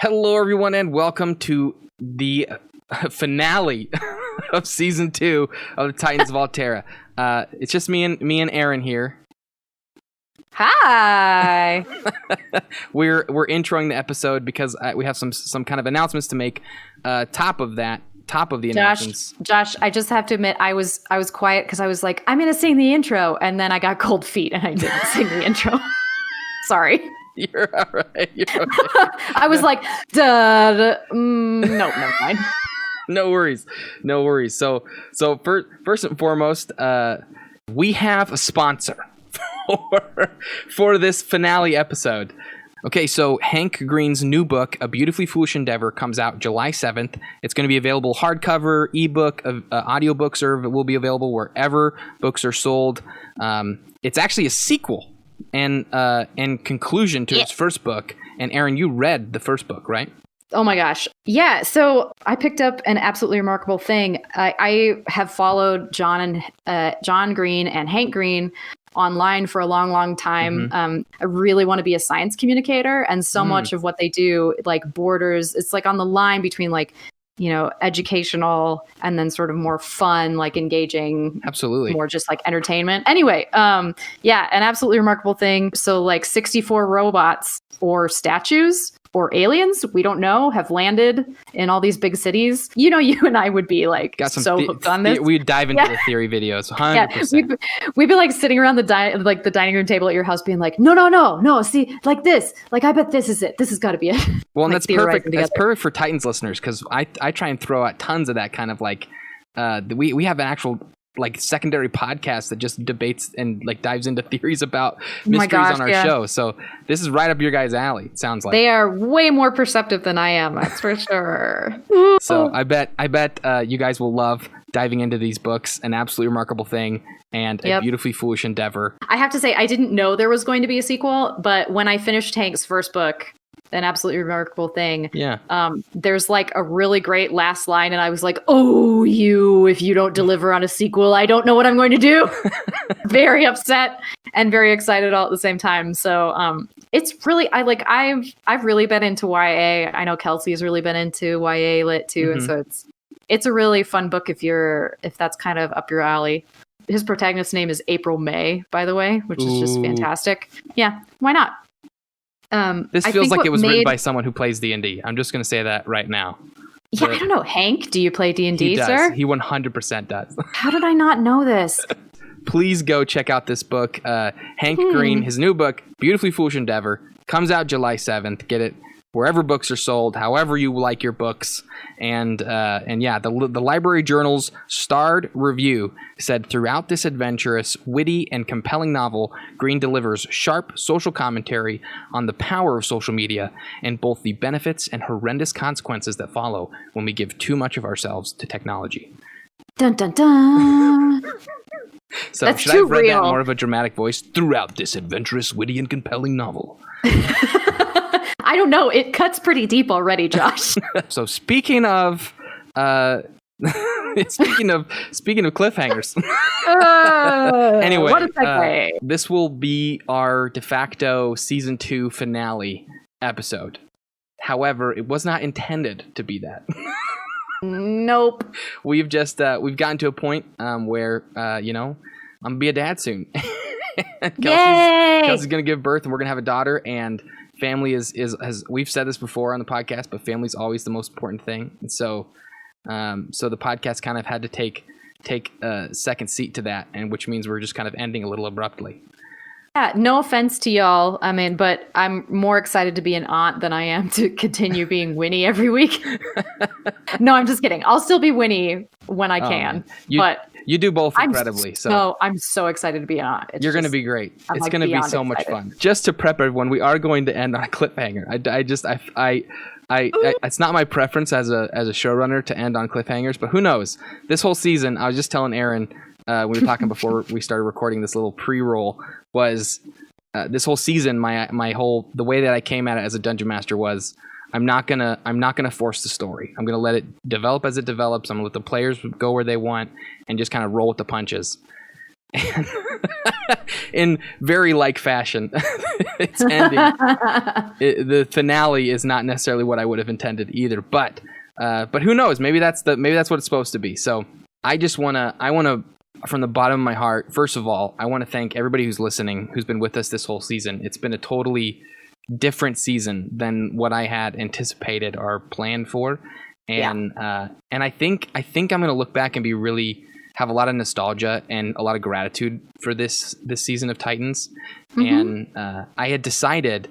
Hello, everyone, and welcome to the finale of Season 2 of the Titans of Altera. It's just me and Aaron here. Hi. We're introing the episode because we have some kind of announcements to make. Top of the announcements. Josh, I just have to admit, I was quiet because I was like, I'm going to sing the intro, and then I got cold feet and I didn't sing the intro. Sorry. You're all right. You're okay. I was like, duh. No, never mind. No worries. So first and foremost, we have a sponsor for this finale episode. Okay, so Hank Green's new book, A Beautifully Foolish Endeavor, comes out July 7th. It's going to be available hardcover, ebook, audiobooks will be available wherever books are sold. It's actually a sequel and conclusion to his first book. And Aaron, you read the first book, right? Oh my gosh. Yeah. So I picked up an absolutely remarkable thing. I have followed John Green and Hank Green online for a long time. Mm-hmm. I really want to be a science communicator, and so much of what they do borders. It's like on the line between educational and then sort of more fun, engaging. Absolutely. More just entertainment. Anyway, an absolutely remarkable thing. So 64 robots or statues or aliens, we don't know, have landed in all these big cities. You and I would be hooked on this. We'd dive into the theory videos, 100%. Yeah, we'd be sitting around the dining room table at your house being like, no, see, this. I bet this is it. This has got to be it. Well, and that's perfect. That's perfect for Titans listeners, because I try and throw out tons of that kind of we have an actual secondary podcast that just debates and dives into theories about mysteries on our show. So this is right up your guys' alley. It sounds like they are way more perceptive than I am. That's for sure. So I bet you guys will love diving into these books. An absolutely remarkable thing and a beautifully foolish endeavor. I have to say, I didn't know there was going to be a sequel, but when I finished Hank's first book, an absolutely remarkable thing. Yeah. There's a really great last line, and I was like, "Oh, if you don't deliver on a sequel, I don't know what I'm going to do." Very upset and very excited all at the same time. So, it's really I've really been into YA. I know Kelsey's really been into YA lit too, and so it's a really fun book if that's kind of up your alley. His protagonist's name is April May, by the way, which is just fantastic. Yeah, why not? This feels like it was written by someone who plays D&D. I'm just going to say that right now. Yeah, I don't know. Hank, do you play D&D, sir? He 100% does. How did I not know this? Please go check out this book. Hank Green, his new book, Beautifully Foolish Endeavor, comes out July 7th. Get it wherever books are sold, however you like your books. And the Library Journal's starred review said, throughout this adventurous, witty, and compelling novel, Green delivers sharp social commentary on the power of social media and both the benefits and horrendous consequences that follow when we give too much of ourselves to technology. Dun dun dun. So that's should I have read that in more of a dramatic voice? Throughout this adventurous, witty, and compelling novel. I don't know. It cuts pretty deep already, Josh. So speaking of cliffhangers. Anyway, what a segue. This will be our de facto season 2 finale episode. However, it was not intended to be that. Nope. We've gotten to a point where I'm gonna be a dad soon. Kelsey's gonna give birth, and we're gonna have a daughter, and family is we've said this before on the podcast, but family's always the most important thing. And so the podcast kind of had to take a second seat to that, and which means we're just kind of ending a little abruptly. Yeah, no offense to y'all. I mean, but I'm more excited to be an aunt than I am to continue being Winnie every week. No, I'm just kidding. I'll still be Winnie when I can. You do both incredibly. So I'm so excited to be an aunt. You're going to be great. It's going to be so much fun. Just to prep everyone, we are going to end on a cliffhanger. It's not my preference as a showrunner to end on cliffhangers, but who knows? This whole season, I was just telling Aaron, we were talking before we started recording this little pre-roll, was this whole season, the way that I came at it as a dungeon master was, I'm not gonna force the story. I'm gonna let it develop as it develops. I'm gonna let the players go where they want and just kind of roll with the punches. in very like fashion. It's ending. The finale is not necessarily what I would have intended either, but who knows? Maybe that's what it's supposed to be. So I want to, from the bottom of my heart, first of all, I want to thank everybody who's listening, who's been with us this whole season. It's been a totally different season than what I had anticipated or planned for. And I think I'm going to look back and have a lot of nostalgia and a lot of gratitude for this season of Titans. And I had decided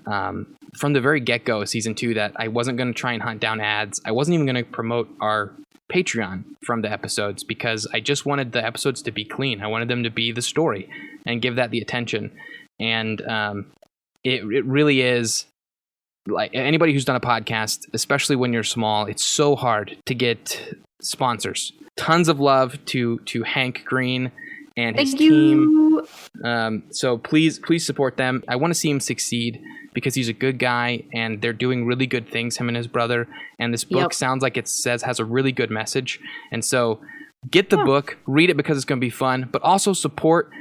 from the very get-go of season 2 that I wasn't going to try and hunt down ads. I wasn't even going to promote our Patreon from the episodes because I just wanted the episodes to be clean. I wanted them to be the story and give that the attention. And it really is, like, anybody who's done a podcast, especially when you're small, it's so hard to get sponsors. Tons of love to Hank Green and his team. So please support them. I want to see him succeed because he's a good guy and they're doing really good things, him and his brother. And this book sounds like has a really good message. And so get the book, read it because it's going to be fun, but also support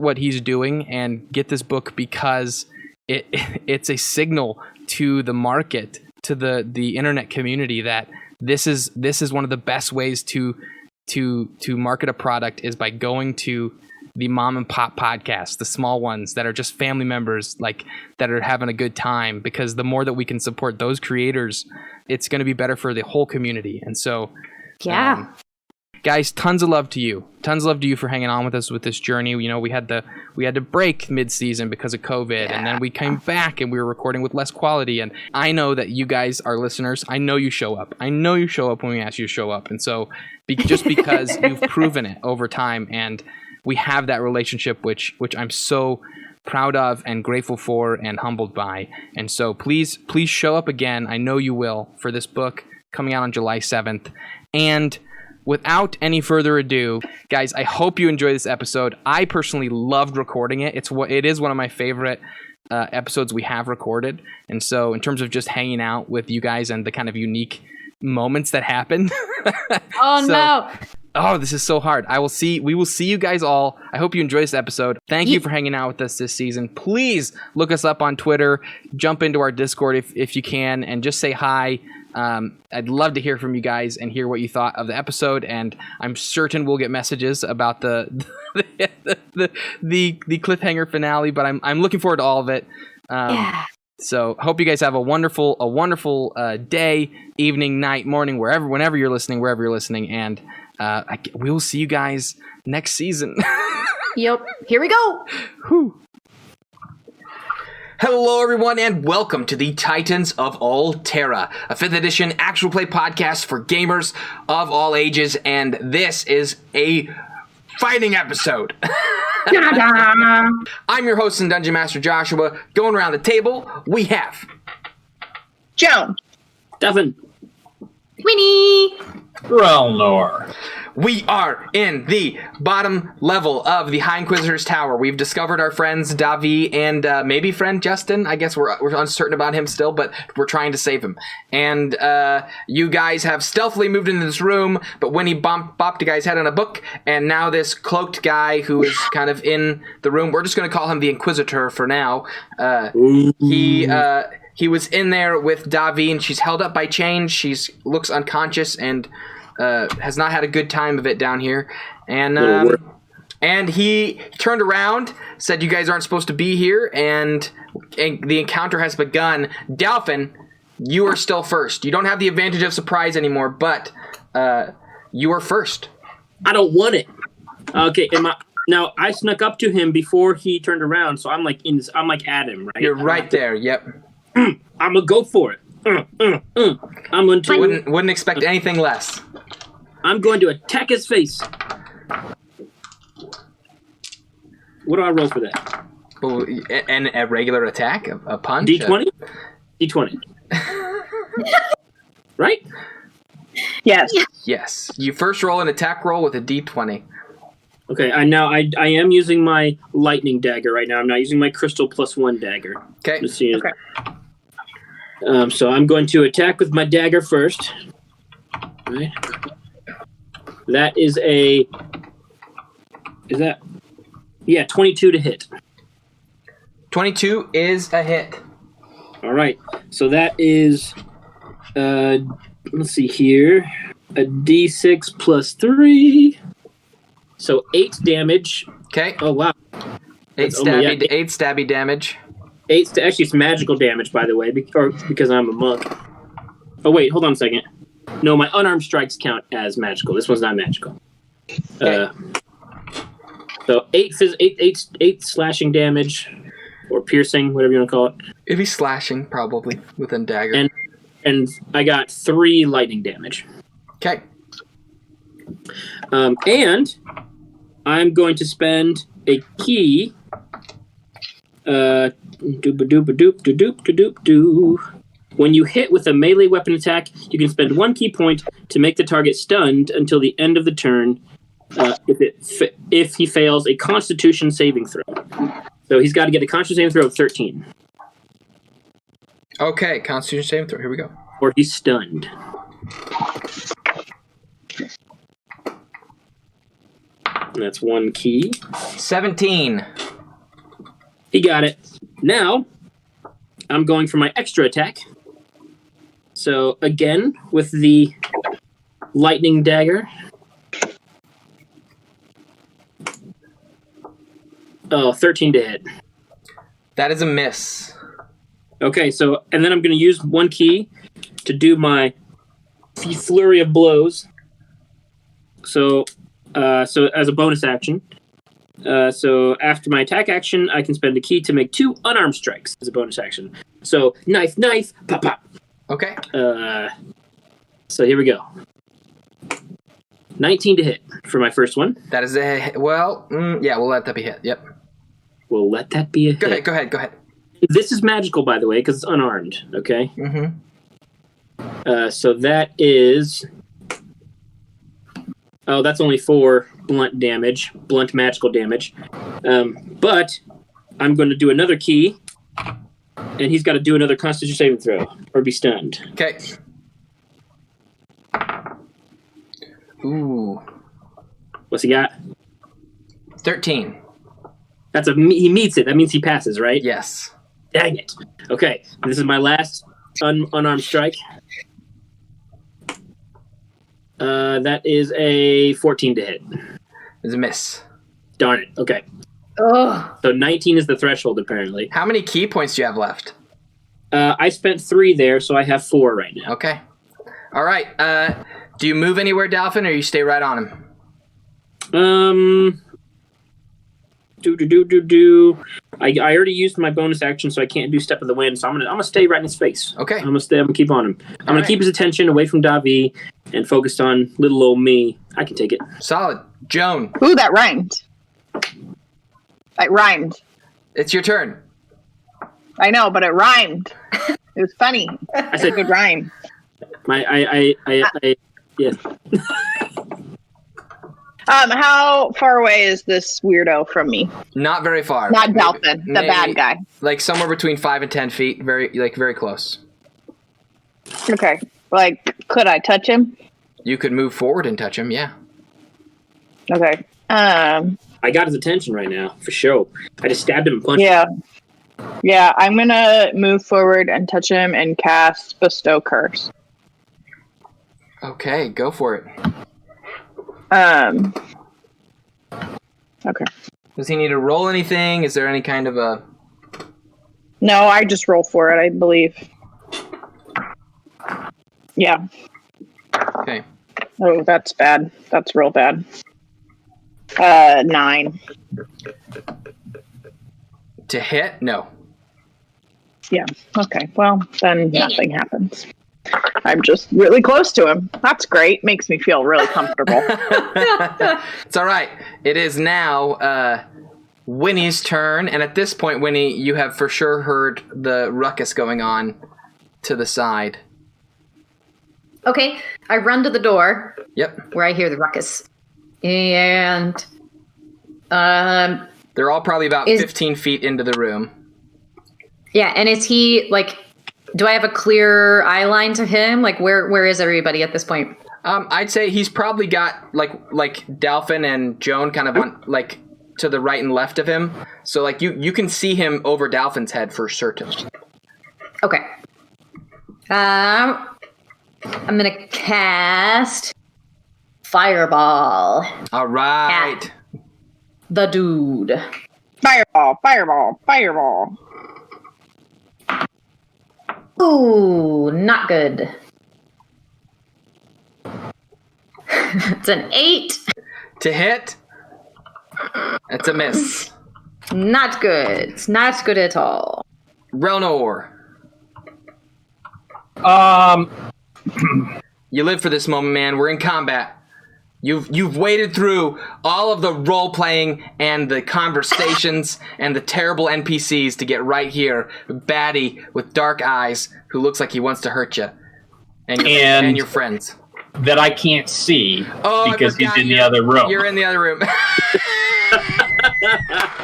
what he's doing and get this book because it's a signal to the market, to the internet community, that this is one of the best ways to market a product is by going to the mom and pop podcasts, the small ones that are just family members, like, that are having a good time, because the more that we can support those creators, it's going to be better for the whole community. And so guys, tons of love to you for hanging on with us with this journey. You know, we had to break mid-season because of COVID, and then we came back and we were recording with less quality. And I know that you guys are listeners. I know you show up. I know you show up when we ask you to show up. And so just because you've proven it over time, and we have that relationship, which I'm so proud of and grateful for and humbled by. And so please show up again. I know you will, for this book coming out on July 7th. And without any further ado, guys, I hope you enjoy this episode. I personally loved recording it. It is one of my favorite episodes we have recorded. And so in terms of just hanging out with you guys and the kind of unique moments that happen. No. Oh, this is so hard. We will see you guys all. I hope you enjoy this episode. Thank you for hanging out with us this season. Please look us up on Twitter, jump into our Discord if you can, and just say hi. I'd love to hear from you guys and hear what you thought of the episode, and I'm certain we'll get messages about the cliffhanger finale, but I'm looking forward to all of it. So hope you guys have a wonderful day, evening, night, morning, whenever you're listening, and we will see you guys next season. Yep. Here we go. Whew. Hello, everyone, and welcome to the Titans of Alterra, a 5th edition actual play podcast for gamers of all ages, and this is a fighting episode. I'm your host and Dungeon Master Joshua. Going around the table, we have Joan, Devin, Winnie, Relnor. We are in the bottom level of the High Inquisitor's Tower. We've discovered our friends Davi and maybe friend Justin. I guess we're uncertain about him still, but we're trying to save him. And you guys have stealthily moved into this room, but when he bopped a guy's head on a book, and now this cloaked guy who is kind of in the room, we're just going to call him the Inquisitor for now. He was in there with Davi, and she's held up by chains. She looks unconscious and has not had a good time of it down here. And he turned around, said you guys aren't supposed to be here, and the encounter has begun. Dalphin, you are still first. You don't have the advantage of surprise anymore, but you are first. I don't want it. Okay, now I snuck up to him before he turned around, so I'm like at him, right? You're right there. Yep. I'm gonna go for it. I'm going to. Wouldn't expect anything less. I'm going to attack his face. What do I roll for that? Well, a regular attack, a punch. D20. D20. Right? yes. Yes. You first roll an attack roll with a D20. Okay. I am using my lightning dagger right now. I'm not using my crystal +1 dagger. Okay. Okay. So I'm going to attack with my dagger first. Right. That is Yeah, 22 to hit. 22 is a hit. All right. So that is, let's see here, a D6 plus 3. So 8 damage. Okay. Oh, wow. 8 stabby damage. 8. Actually, it's magical damage, by the way, because I'm a monk. Oh, wait. Hold on a second. No, my unarmed strikes count as magical. This one's not magical. Okay. So 8 slashing damage, or piercing, whatever you want to call it. It'd be slashing, probably, with a dagger. And I got 3 lightning damage. Okay. And I'm going to spend a key. When you hit with a melee weapon attack, you can spend 1 key point to make the target stunned until the end of the turn. If he fails a Constitution saving throw, so he's got to get a Constitution saving throw of 13. Okay, Constitution saving throw. Here we go. Or he's stunned. And that's 1 key. 17. He got it. Now, I'm going for my extra attack. So, again, with the lightning dagger. Oh, 13 to hit. That is a miss. Okay, so, and then I'm going to use 1 key to do my flurry of blows. So as a bonus action. So after my attack action, I can spend a key to make 2 unarmed strikes as a bonus action. So knife, pop, pop. Okay. So here we go. 19 to hit for my first one. That is a hit. Well, yeah, we'll let that be hit. Yep. We'll let that be a hit. Go ahead. This is magical, by the way, because it's unarmed. Okay. Mm-hmm. So that is. Oh, that's only 4 blunt magical damage. But I'm going to do another key, and he's got to do another Constitution saving throw or be stunned. Okay. Ooh. What's he got? 13. He meets it. That means he passes, right? Yes. Dang it. Okay, this is my last unarmed strike. That is a 14 to hit. It's a miss. Darn it. Okay. Ugh. So 19 is the threshold, apparently. How many key points do you have left? I spent 3 there, so I have 4 right now. Okay. All right. Do you move anywhere, Dalphin, or you stay right on him? I already used my bonus action, so I can't do Step of the Wind. So I'm gonna stay right in his face. Okay. I'm gonna keep on him. I'm gonna keep his attention away from Davi and focused on little old me. I can take it. Solid. Joan, Ooh, that rhymed. It rhymed. it's your turn. I know, but it rhymed. It was funny. I It's a said good rhyme. yes. How far away is this weirdo from me? Not very far. Not Maybe- Delphin, the maybe, bad guy. Like somewhere between 5 and 10 feet. Very close. Okay. Like, could I touch him? You could move forward and touch him. Yeah. Okay. I got his attention right now, for sure. I just stabbed him and punched him. Yeah. Yeah, I'm gonna move forward and touch him and cast Bestow Curse. Okay, go for it. Okay. Does he need to roll anything? Is there any kind of a... No, I just roll for it, I believe. Yeah. Okay. Oh, that's bad. That's real bad. 9. To hit? No. Yeah. Okay. Well, then nothing happens. I'm just really close to him. That's great. Makes me feel really comfortable. It's all right. It is now Winnie's turn, and at this point, Winnie, you have for sure heard the ruckus going on to the side. Okay, I run to the door. Yep. Where I hear the ruckus. And they're all probably about 15 feet into the room. Yeah, and is he, like, do I have a clear eye line to him? Like, where is everybody at this point? I'd say he's probably got, like Dalphin and Joan kind of on, like, to the right and left of him. So like you can see him over Dalphin's head for certain. Okay. I'm gonna cast Fireball. All right. At the dude. Fireball, fireball, fireball. Ooh, not good. It's an 8. To hit. It's a miss. Not good. It's not good at all. Relnor. You live for this moment, man. We're in combat. You've waded through all of the role playing and the conversations and the terrible NPCs to get right here. Baddie with dark eyes who looks like he wants to hurt you and your friends that I can't see because he's in the you're- other room. You're in the other room.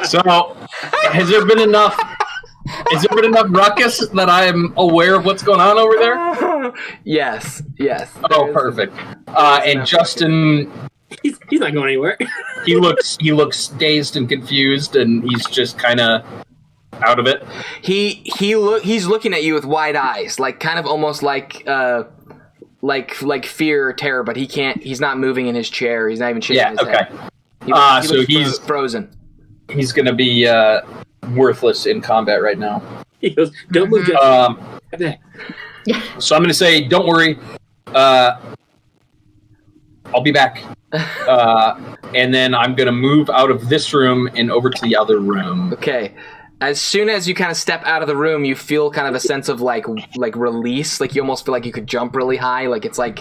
So, has there been enough ruckus that I am aware of what's going on over there? Yes. Oh, perfect. And Justin, He's not going anywhere. he looks dazed and confused, and he's just kind of out of it. He's looking at you with wide eyes, like kind of almost like fear or terror, but he's not moving in his chair. He's not even shaking his head. So he's frozen. He's going to be worthless in combat right now. He goes, "Don't move." So I'm going to say, don't worry. I'll be back. And then I'm going to move out of this room and over to the other room. Okay. As soon as you kind of step out of the room, you feel kind of a sense of like release. Like you almost feel like you could jump really high. Like it's like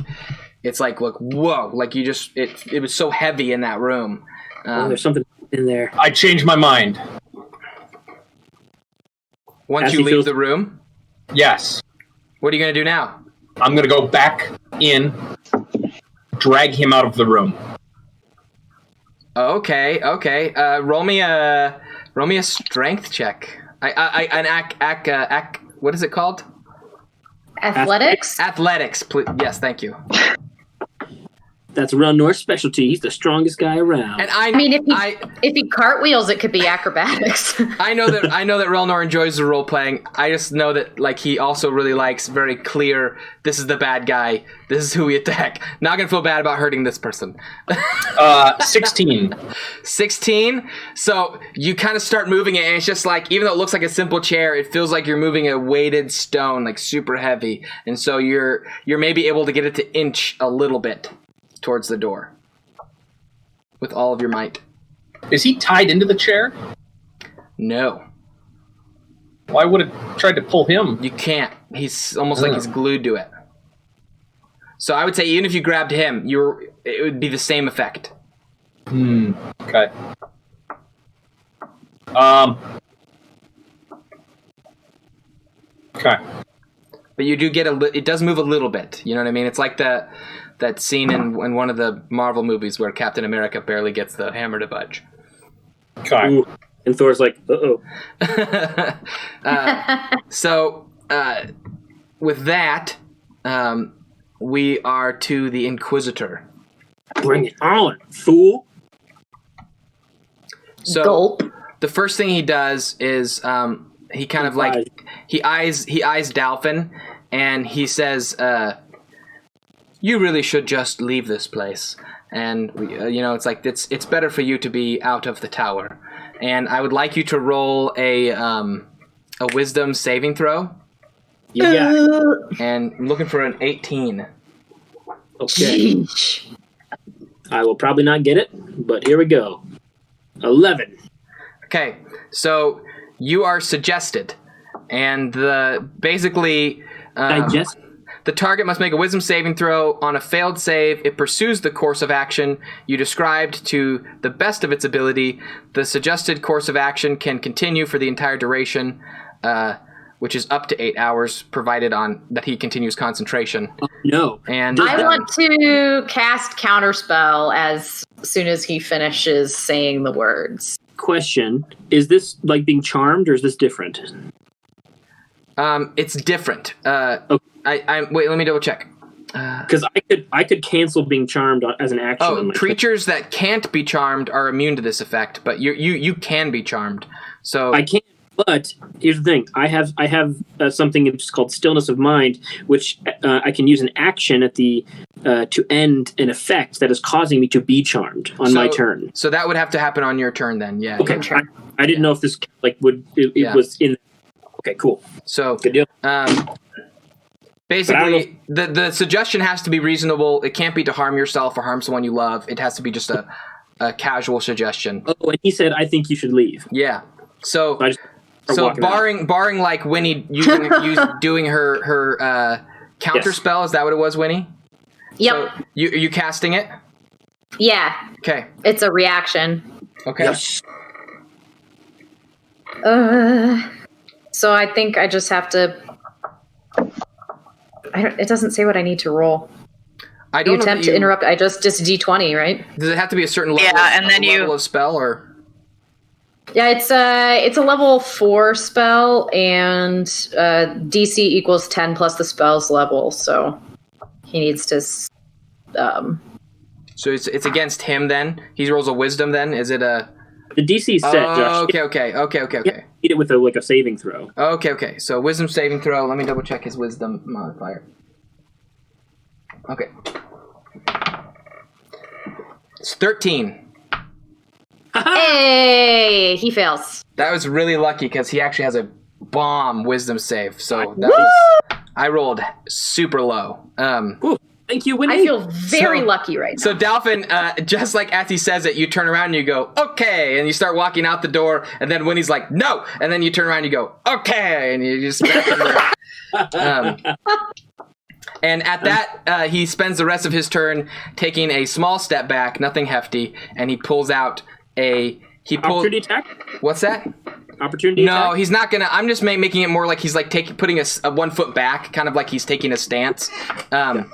whoa. Like you just it was so heavy in that room. There's something in there. I changed my mind. Once you leave the room, yes. What are you gonna do now? I'm gonna go back in, drag him out of the room. Okay. Roll me a strength check. What is it called? Athletics? Athletics, please. Yes, thank you. That's Relnor's specialty. He's the strongest guy around. And I mean, if he cartwheels, it could be acrobatics. I know that Relnor enjoys the role playing. I just know that like he also really likes very clear. This is the bad guy. This is who we attack. Not gonna feel bad about hurting this person. 16. 16. So you kind of start moving it, and it's just like, even though it looks like a simple chair, it feels like you're moving a weighted stone, like super heavy. And so you're maybe able to get it to inch a little bit towards the door with all of your might. Is he tied into the chair? No. Why would it try to pull him? You can't. He's almost like he's glued to it. So I would say even if you grabbed him, it would be the same effect. Okay. Okay. But you do get it does move a little bit. You know what I mean? It's like that scene in one of the Marvel movies where Captain America barely gets the hammer to budge. Okay. Ooh. And Thor's like, uh-oh. So, with that, we are to the Inquisitor. Bring it on, fool. So, Gulp. the first thing he does is he kind of like he eyes Dalphin, and he says, "You really should just leave this place." And it's like it's better for you to be out of the tower. And I would like you to roll a wisdom saving throw. You got it. And I'm looking for an 18. Okay. Sheesh. I will probably not get it, but here we go. 11. Okay, so you are suggested, and basically Digest. the target must make a wisdom saving throw. On a failed save, it pursues the course of action you described to the best of its ability. The suggested course of action can continue for the entire duration, which is up to 8 hours, provided that he continues concentration. No. And I want to cast Counterspell as soon as he finishes saying the words. Question. Is this like being charmed, or is this different? it's different. Okay. Wait, let me double check. Because I could cancel being charmed as an action. Oh, on my creatures that can't be charmed are immune to this effect, but you can be charmed. So I can't. But here's the thing: I have something just called Stillness of Mind, which I can use an action at the to end an effect that is causing me to be charmed on my turn. So that would have to happen on your turn then. Yeah. Okay. I didn't know if this was in. Okay. Cool. So good deal. Basically, the suggestion has to be reasonable. It can't be to harm yourself or harm someone you love. It has to be just a casual suggestion. Oh, and he said, "I think you should leave." Yeah. So So barring like Winnie doing her counter spell, is that what it was, Winnie? Yep. So are you casting it? Yeah. Okay. It's a reaction. Okay. Yes. So I think I just have to. It doesn't say what I need to roll. I don't You attempt to interrupt. I just D20, right? Does it have to be a certain level? Yeah, and then level of spell or? Yeah, it's a level 4 spell, and DC equals 10 plus the spell's level. So he needs to. So it's against him then. He rolls a wisdom then. Is it a? The DC set, Josh. Okay. Beat it with a saving throw. Okay. So wisdom saving throw. Let me double check his wisdom modifier. Okay. It's 13. Hey, he fails. That was really lucky because he actually has a bomb wisdom save. So I rolled super low. Ooh, thank you, Winnie. I feel very lucky right now. So Dalphin, just like as he says it, you turn around and you go, okay, and you start walking out the door, and then Winnie's like, no, and then you turn around and you go, okay, and you just back in there. And at that, he spends the rest of his turn taking a small step back, nothing hefty, and he pulls out opportunity attack? What's that? Opportunity attack? No, he's not gonna. I'm just making it more like he's like putting a 1 foot back, kind of like he's taking a stance, and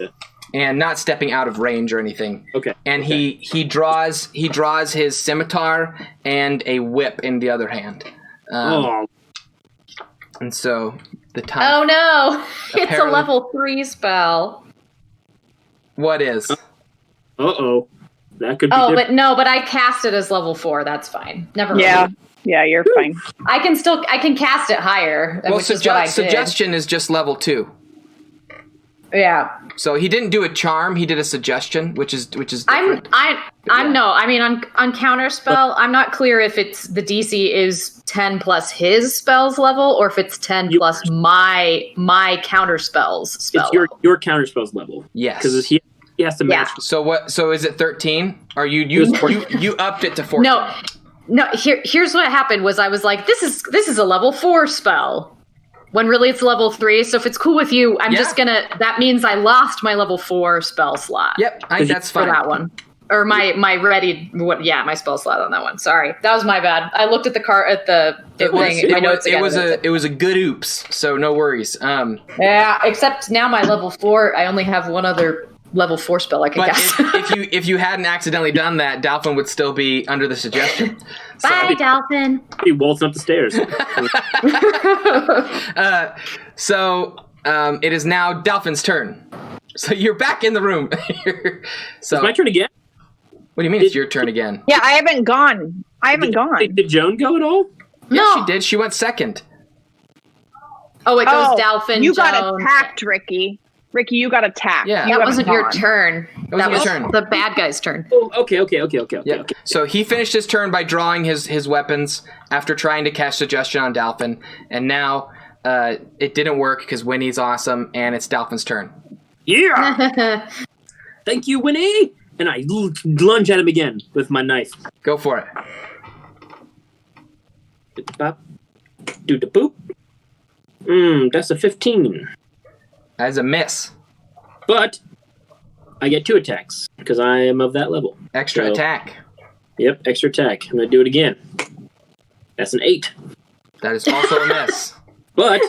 not stepping out of range or anything. Okay. And he draws his scimitar and a whip in the other hand. And so the time. Oh no! It's a level 3 spell. What is? Uh-oh. That could be but I cast it as level 4. That's fine. Never mind. Yeah, you're fine. I can cast it higher. Well, which is what I did. suggestion is just level 2. Yeah. So he didn't do a charm. He did a suggestion, which is different. On counter spell, I'm not clear if it's the DC is 10 plus his spells level or if it's 10 plus my counter spells spell. It's your counter spells level. Yes. Because he has to match. So what? So is it 13? Or you upped it to 14? No. Here's what happened was I was like, this is a level 4 spell, when really it's level 3. So if it's cool with you, I'm just gonna. That means I lost my level 4 spell slot. Yep, that's fine for that one. Or my spell slot on that one. Sorry, that was my bad. I looked at the thing. It was a good oops. So no worries. Yeah, except now my level 4, I only have one other level 4 spell I can cast. if you hadn't accidentally done that, Dalphin would still be under the suggestion. Bye, Dalphin. He waltzing up the stairs. It is now Dalphin's turn. So you're back in the room. So it's my turn again? What do you mean it's your turn again? Yeah, I haven't gone. Did Joan go at all? Yeah, No. she did. She went second. Oh, it goes Dalphin. You Joan. got attacked, Ricky. Ricky, you got attacked. Yeah. That wasn't your turn. That was your turn. The bad guy's turn. Oh, okay. Yep. So he finished his turn by drawing his weapons after trying to cast suggestion on Dalphin, and now it didn't work because Winnie's awesome, and it's Dalphin's turn. Yeah. Thank you, Winnie. And I lunge at him again with my knife. Go for it. Do the boop. That's a 15. As a miss. But I get 2 attacks because I am of that level. Extra attack. Yep, extra attack. I'm going to do it again. That's an 8. That is also a miss. But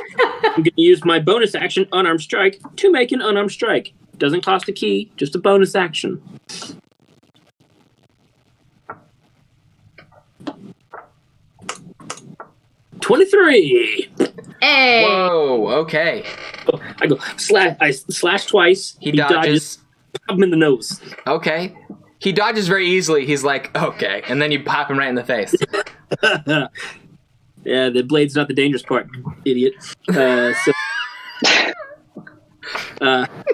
I'm going to use my bonus action, unarmed strike, to make an unarmed strike. Doesn't cost a key, just a bonus action. $23. Hey. Whoa. Okay. I go slash. I slash twice. He dodges. Pop him in the nose. Okay. He dodges very easily. He's like, okay, and then you pop him right in the face. Yeah, the blade's not the dangerous part, idiot.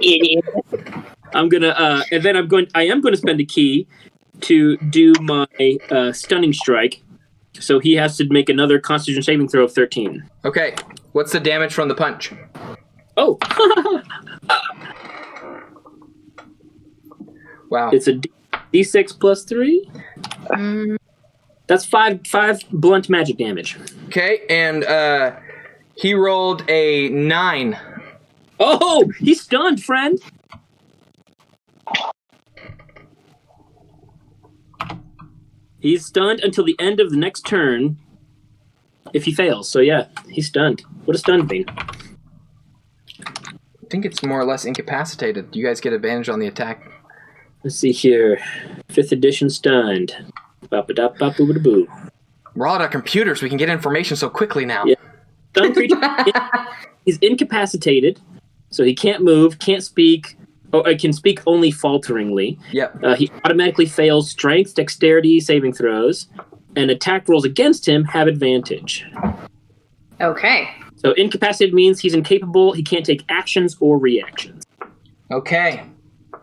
Idiot. I'm gonna, and then I am gonna spend a key to do my stunning strike. So he has to make another Constitution saving throw of 13. Okay. What's the damage from the punch? Oh. Wow. It's a D6 plus 3. That's five blunt magic damage. Okay, and he rolled a 9. Oh, he's stunned, friend. He's stunned until the end of the next turn if he fails. So yeah, he's stunned. What does stunned mean? I think it's more or less incapacitated. You guys get advantage on the attack. Let's see here. 5th edition stunned. Bop-a-dop-bop-boo-ba-da-boo. We're all at our computers. We can get information so quickly now. Yeah. Stunned creature. He's incapacitated, so he can't move, can't speak, or can speak only falteringly. Yep. He automatically fails strength, dexterity, saving throws, and attack rolls against him have advantage. Okay. So incapacitated means he's incapable. He can't take actions or reactions. Okay.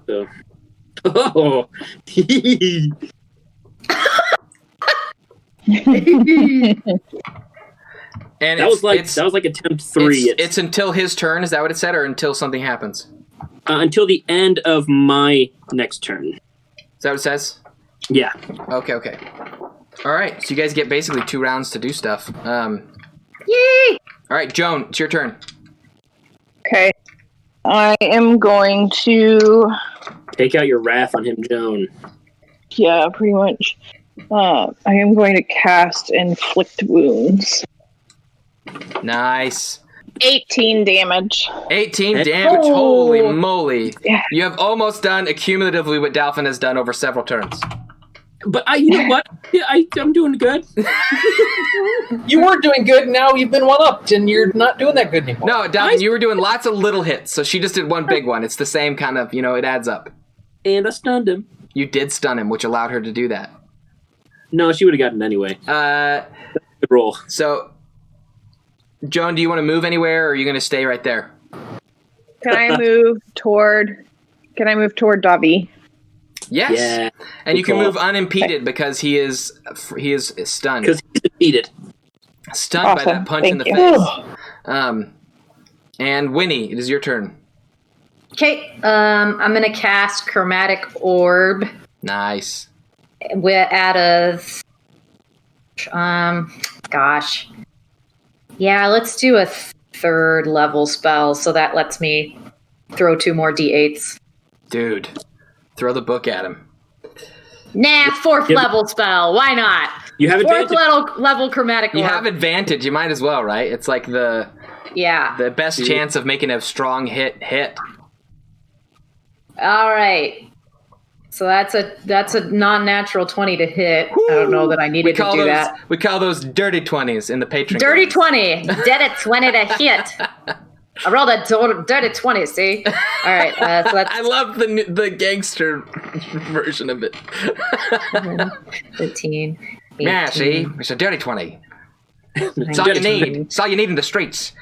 So, oh, And that was like attempt 3. It's until his turn. Is that what it said, or until something happens? Until the end of my next turn. Is that what it says? Yeah. Okay. All right. So you guys get basically 2 rounds to do stuff. Yay! All right, Joan, it's your turn. Okay. I am going to... Take out your wrath on him, Joan. Yeah, pretty much. I am going to cast Inflict Wounds. Nice. 18 damage. 18 damage. Holy Oh. moly. Yeah. You have almost done accumulatively what Dalphin has done over several turns. But you know what? Yeah, I'm doing good. You were doing good, now you've been one-upped, and you're not doing that good anymore. No, Dalphin, you were doing lots of little hits, so she just did one big one. It's the same kind of, it adds up. And I stunned him. You did stun him, which allowed her to do that. No, she would have gotten it anyway. Good roll. So, Joan, do you want to move anywhere, or are you going to stay right there? Can I move toward Davi? Yes. Yeah. And you can call. move unimpeded because he is stunned. Because he's defeated. Stunned by Awesome. that punch Thank in the you. face. And Winnie, it is your turn. Okay. I'm gonna cast Chromatic Orb. Nice. We're at a. Gosh. Yeah, let's do a 3rd level spell, so that lets me throw 2 more d8s. Dude, throw the book at him. Nah, 4th level spell. Why not? You have 4th advantage. level Chromatic Orb. You have advantage. You might as well, right? It's like the best chance of making a strong hit. All right. So that's a non-natural 20 to hit. I don't know that I needed to do that. We call those dirty 20s in the Patreon. Dirty games. 20. Dead at 20 to hit. I rolled a dirty 20, see? All right. So that's I love the gangster version of it. 15. 18, Yeah, see? It's a dirty 20. It's all you need. It's all you need in the streets.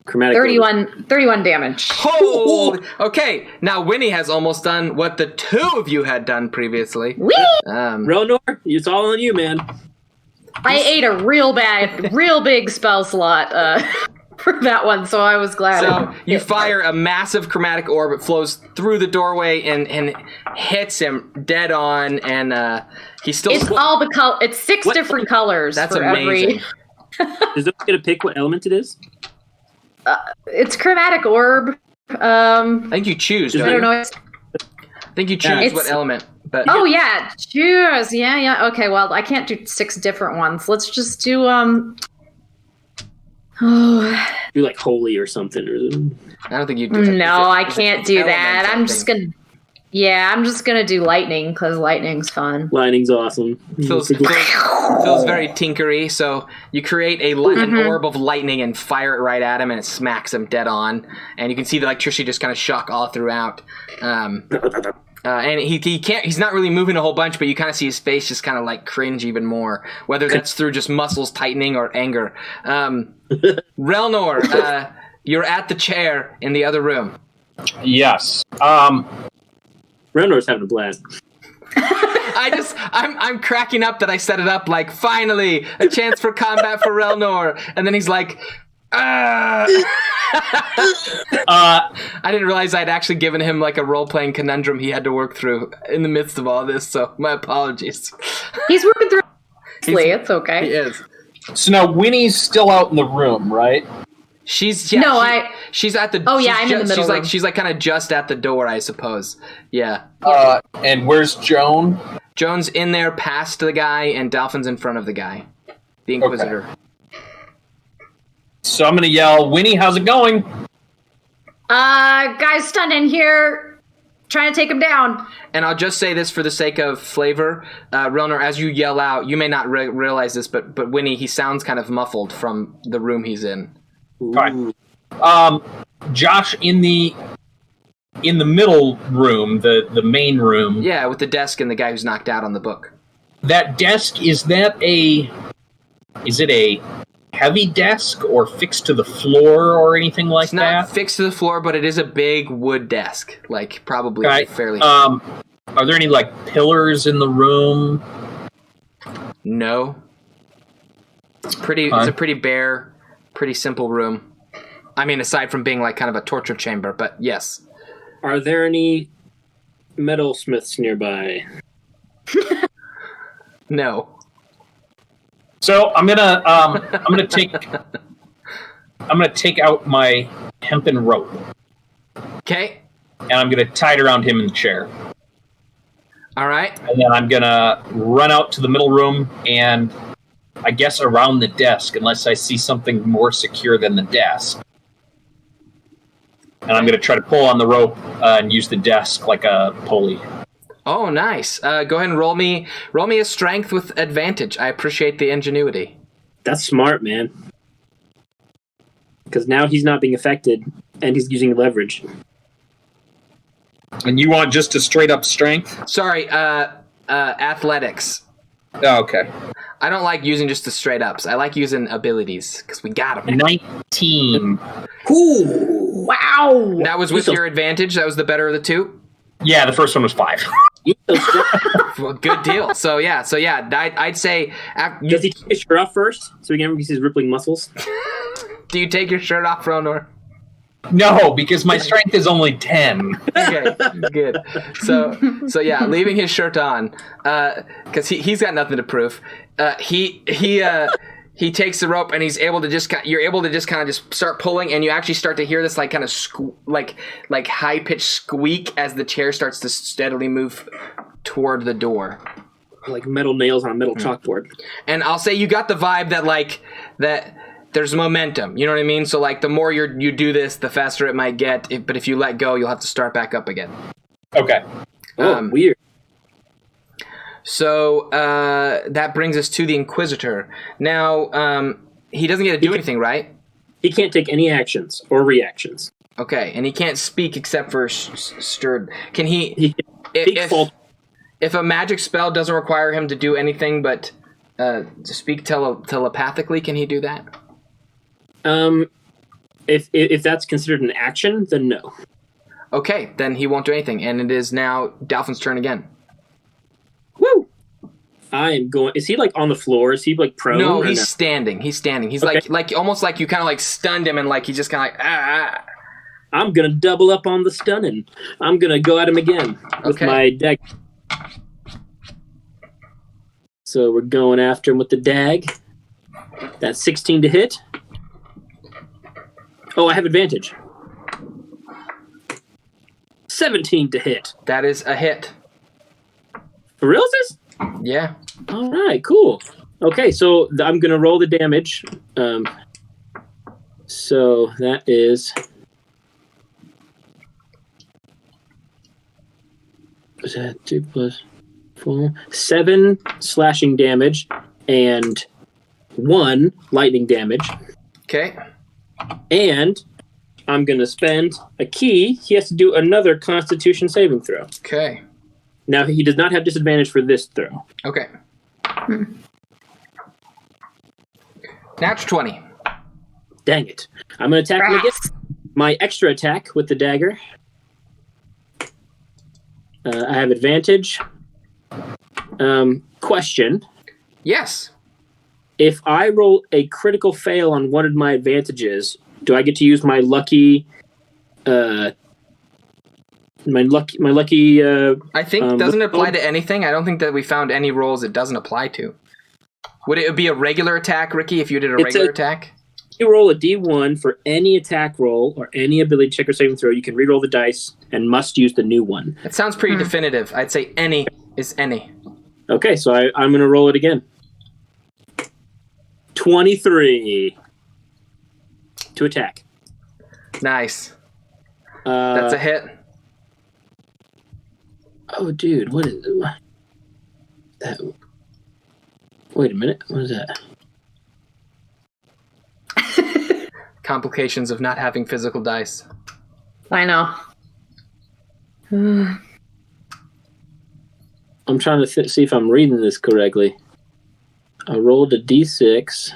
Chromatic 31 damage. Holy! Okay, now Winnie has almost done what the 2 of you had done previously. Whee! Ronor, it's all on you, man. I ate a real big spell slot for that one, so I was glad. So you fire a massive chromatic orb. It flows through the doorway and hits him dead on, and he's still. It's all the color. It's 6 different colors. That's for amazing. Does it get to pick what element it is? It's chromatic orb. I think you choose. I don't know. I think you choose what element. But Oh yeah, choose. Yeah. Okay, well, I can't do 6 different ones. Let's just do Do like holy or something. I don't think you do that. No, I can't do that. I'm just gonna Yeah, I'm just gonna do lightning because lightning's fun. Lightning's awesome. Feels very tinkery. So you create an orb of lightning and fire it right at him, and it smacks him dead on. And you can see the electricity just kind of shock all throughout. And he can't. He's not really moving a whole bunch, but you kind of see his face just kind of like cringe even more. Whether that's through just muscles tightening or anger. Relnor, you're at the chair in the other room. Yes. Renor's having a blast. I'm cracking up that I set it up like, finally, a chance for combat for Relnor. And then he's like, I didn't realize I'd actually given him like a role-playing conundrum he had to work through in the midst of all this, so my apologies. He's working through it's okay. He is. So now Winnie's still out in the room, right? She's I'm in the middle room. She's like kind of just at the door, I suppose. Yeah. And where's Joan? Joan's in there past the guy, and Dolphin's in front of the guy. The Inquisitor. Okay. So I'm gonna yell, Winnie, how's it going? Guy's stunned in here, trying to take him down. And I'll just say this for the sake of flavor, Relnor, as you yell out, you may not realize this, but Winnie, he sounds kind of muffled from the room he's in. Fine. Josh, in the middle room, the main room. Yeah, with the desk and the guy who's knocked out on the book. That desk, is it a heavy desk or fixed to the floor or anything like that? It's not fixed to the floor, but it is a big wood desk, like probably fairly. Are there any like pillars in the room? No. It's a pretty bare, pretty simple room. I mean, aside from being like kind of a torture chamber, but yes. Are there any metalsmiths nearby? No. So I'm gonna take out my hempen rope. Okay. And I'm gonna tie it around him in the chair. All right. And then I'm gonna run out to the middle room and I guess around the desk, unless I see something more secure than the desk. And I'm going to try to pull on the rope and use the desk like a pulley. Oh, nice. Go ahead and roll me a strength with advantage. I appreciate the ingenuity. That's smart, man. Because now he's not being affected, and he's using leverage. And you want just a straight up strength? Sorry, athletics. Oh, okay. I don't like using just the straight ups. I like using abilities, because we got them. 19. Ooh, wow. That was with your advantage? That was the better of the two? Yeah, the first one was 5. Well, good deal. So yeah, I'd say... Does he take his shirt off first, so we can see his rippling muscles? Do you take your shirt off, Relnor? No, because my strength is only 10. Okay, good. So yeah, leaving his shirt on, because he's got nothing to prove. He takes the rope and he's able to you're able to just kind of just start pulling, and you actually start to hear this like kind of like high pitched squeak as the chair starts to steadily move toward the door, like metal nails on a metal chalkboard. And I'll say you got the vibe that there's momentum. You know what I mean? So like the more you do this, the faster it might get. But if you let go, you'll have to start back up again. Okay. Oh, weird. So that brings us to the Inquisitor. Now, he doesn't get to do anything, right? He can't take any actions or reactions. Okay, and he can't speak except for stirred. Can he? He can speak if a magic spell doesn't require him to do anything but to speak telepathically, can he do that? If that's considered an action, then no. Okay, then he won't do anything, and it is now Dolphin's turn again. Woo! I am going. Is he like on the floor? Is he like prone? No, he's standing. He's standing. He's okay. like almost like you kind of like stunned him, and like he's just kind of like ah. I'm gonna double up on the stunning. I'm gonna go at him again with my dag. So we're going after him with the dag. That's 16 to hit. Oh, I have advantage. 17 to hit. That is a hit. For real, is this? Yeah. All right, cool. Okay, so I'm going to roll the damage. So that is was that 2 plus 4? 7 slashing damage and 1 lightning damage. Okay. And I'm going to spend a key. He has to do another Constitution saving throw. Okay. Now, he does not have disadvantage for this throw. Okay. Natural 20. Dang it. I'm going to attack him again. My extra attack with the dagger. I have advantage. Question. Yes. If I roll a critical fail on one of my advantages, do I get to use my lucky... I think doesn't it apply to anything? I don't think that we found any rolls it doesn't apply to. Would it be a regular attack, Ricky, if you did a regular attack? You roll a D1 for any attack roll or any ability check or saving throw. You can reroll the dice and must use the new one. It sounds pretty definitive. I'd say any is any. Okay, so I'm going to roll it again. 23 to attack. Nice. That's a hit. Oh, dude, what is that? Wait a minute, what is that? Complications of not having physical dice. I know. I'm trying to see if I'm reading this correctly. I rolled a d6.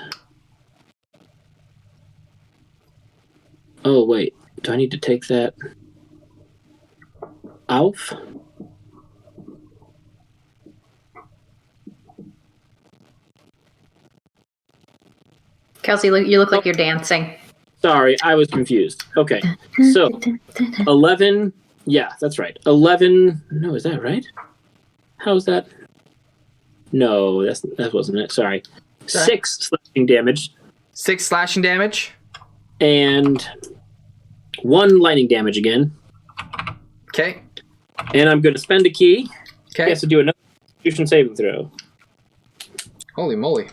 Oh, wait. Do I need to take that off? Kelsey, you look like you're dancing. Sorry, I was confused. Okay, so 11. Yeah, that's right. 11. No, is that right? How is that? No, that wasn't it. Sorry. 6 slashing damage. 6 slashing damage. And 1 lightning damage again. Okay. And I'm going to spend a key. Okay. He has to do another Constitution saving throw. Holy moly.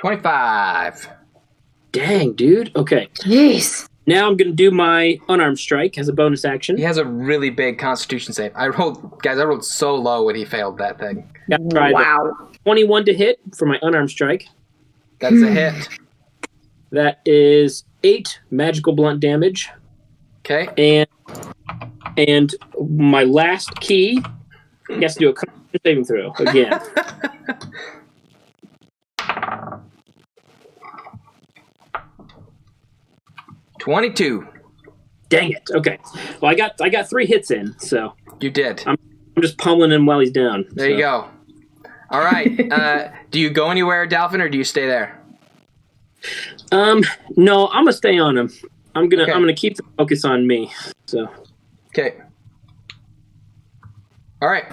$25. Dang, dude. Okay. Jeez. Now I'm going to do my unarmed strike as a bonus action. He has a really big Constitution save. I rolled so low when he failed that thing. Wow. 21 to hit for my unarmed strike. That's a hit. That is 8 magical blunt damage. Okay. And my last key, he has to do a Constitution saving throw again. 22. Dang it. Okay. Well, I got 3 hits in, so You did. I'm just pummeling him while he's down. There you go. All right. Do you go anywhere, Dalvin, or do you stay there? No, I'm gonna stay on him. I'm Okay. gonna keep the focus on me. So. Okay. All right.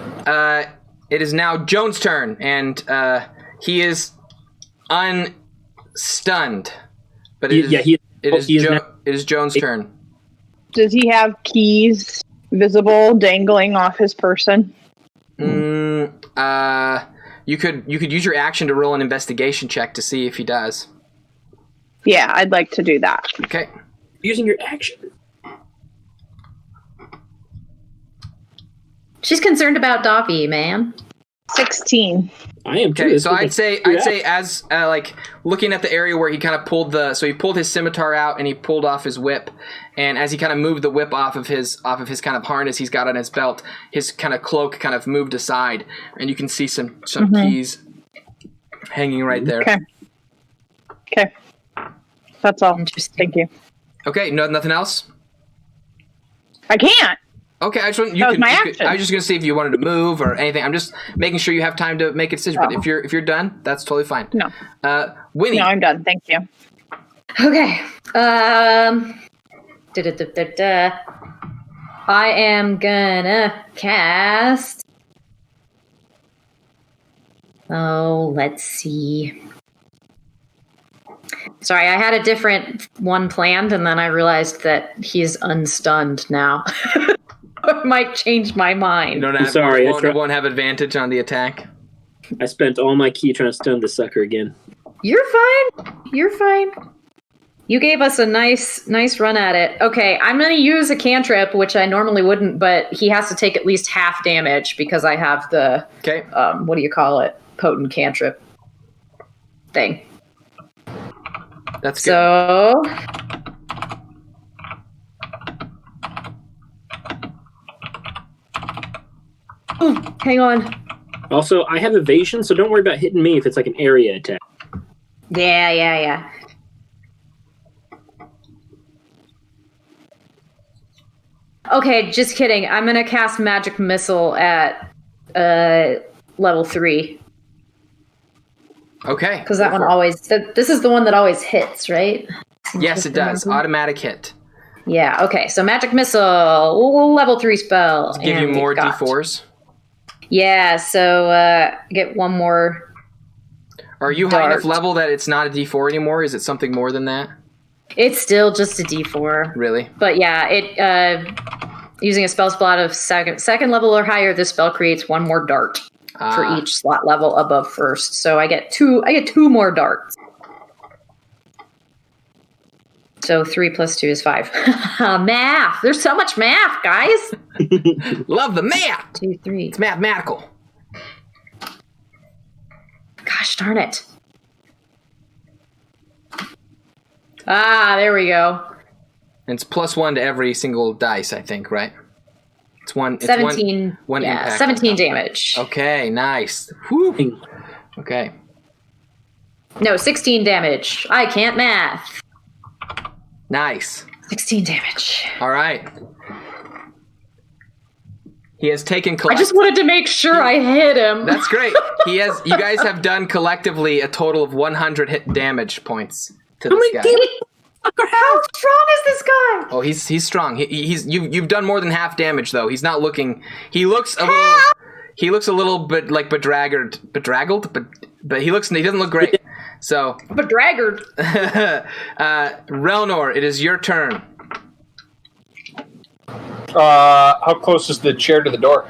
It is now Jones' turn, and he is unstunned. But it is Jones' turn. Does he have keys visible dangling off his person? You could use your action to roll an investigation check to see if he does. Yeah, I'd like to do that. Okay. Using your action. She's concerned about Doffy, man. 16. I am too. Okay, so I'd say as like looking at the area where he kind of pulled he pulled his scimitar out and he pulled off his whip, and as he kind of moved the whip off of his kind of harness he's got on his belt, his kind of cloak kind of moved aside, and you can see some keys hanging right there. Okay. That's all. Interesting. Thank you. Okay, nothing else. I can't. Okay, I just want I was just gonna see if you wanted to move or anything. I'm just making sure you have time to make a decision. But if you're done, that's totally fine. No. Winnie. No, I'm done. Thank you. Okay. I am gonna cast. Oh, let's see. Sorry, I had a different one planned, and then I realized that he's unstunned now. I might change my mind. You won't have advantage on the attack. I spent all my key trying to stun the sucker again. You're fine. You're fine. You gave us a nice run at it. Okay, I'm going to use a cantrip, which I normally wouldn't, but he has to take at least half damage because I have the, Okay. what do you call it? Potent cantrip thing. That's good. So... Ooh, hang on. Also, I have evasion, so don't worry about hitting me if it's like an area attack. Yeah. Okay, just kidding. I'm gonna cast Magic Missile at level 3. Okay. Because that one always... This is the one that always hits, right? Yes, it does. Automatic hit. Yeah, okay. So Magic Missile, level 3 spell. Give you and more we've got- D4s. Yeah, so get one more. Are you high enough dart. level that it's not a D4 anymore? Is it something more than that? It's still just a D4. Really? But yeah, it using a spell slot of second level or higher, this spell creates one more dart for each slot level above first. So I get two more darts. So 3 plus 2 is 5. Math. There's so much math, guys. Love the math. 2, 3. It's mathematical. Gosh darn it. There we go. And it's +1 to every single dice, I think, right? It's one. It's 17. One yeah, impact. 17 damage. Okay, nice. Whew. Okay. No, 16 damage. I can't math. Nice. 16 damage. All right. He has taken. I just wanted to make sure I hit him. That's great. He has. You guys have done collectively a total of 100 hit damage points to this guy. How strong is this guy? Oh, he's strong. You've done more than half damage though. He's not looking. He looks a little. He looks a little bit like bedraggled, but he doesn't look great. So, Bedraggard. Relnor, it is your turn. How close is the chair to the door?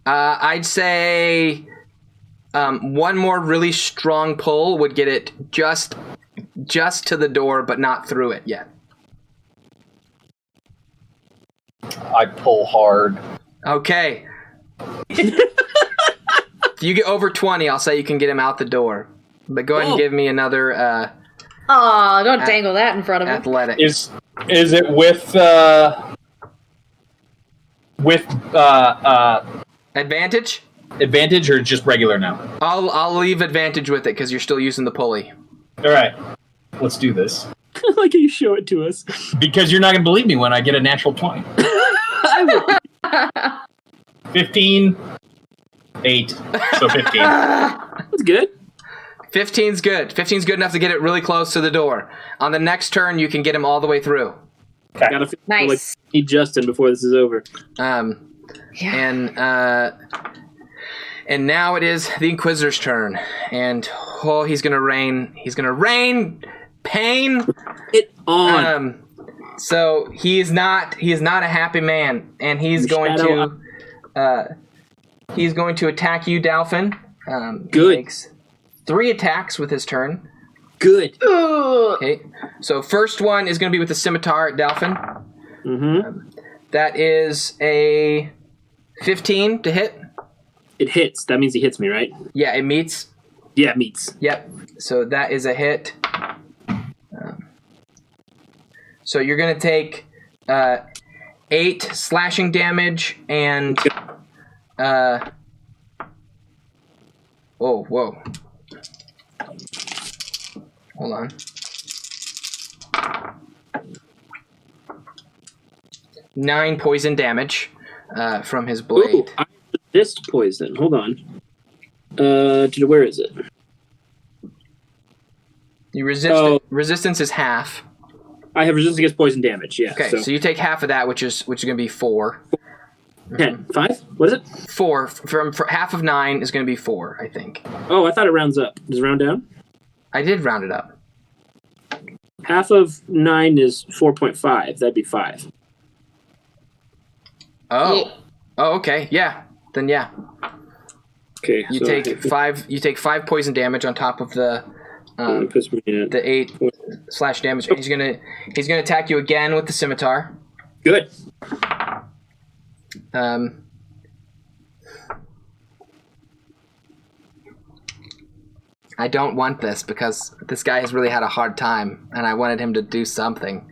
I'd say one more really strong pull would get it just to the door, but not through it yet. I pull hard. Okay. If you get over 20, I'll say you can get him out the door. But go ahead and give me another Don't dangle that in front of him. athletic. Is it with Advantage? advantage or just regular now? I'll leave advantage with it because you're still using the pulley. All right, let's do this. I like how you show it to us. Because you're not going to believe me when I get a natural 20. I will. 15, 8, so 15. That's good. 15's good. 15's good enough to get it really close to the door. On the next turn, you can get him all the way through. Okay. Gotta feel Nice. like I need Justin before this is over. Yeah. And now it is the Inquisitor's turn, and he's gonna rain pain. It on. So he is not a happy man, and he's going to attack you, Dalphin. Good. He makes 3 attacks with his turn. Good. Okay, so first one is going to be with the scimitar at Dalphin. Mm-hmm. That is a 15 to hit. It hits. That means he hits me, right? Yeah, it meets. Yeah, it meets. Yep. So that is a hit. So you're going to take 8 slashing damage and... Whoa. Hold on. Nine poison damage from his blade. Ooh, I resist poison. Hold on. Where is it? You resist. Resistance is half. I have resistance against poison damage. Yeah. Okay, so you take half of that, which is going to be 4. 10. 5? What is it? 4 from half of 9 is going to be 4, I think. Oh, I thought it rounds up. Does it round down? I did round it up. Half of 9 is 4.5. That'd be 5. Oh. Yeah. Oh, okay. Yeah. Then yeah. Okay. You so take 5. You take 5 poison damage on top of the It puts me at the 8 slash damage. And he's gonna attack you again with the scimitar. good. I don't want this because this guy has really had a hard time, and I wanted him to do something.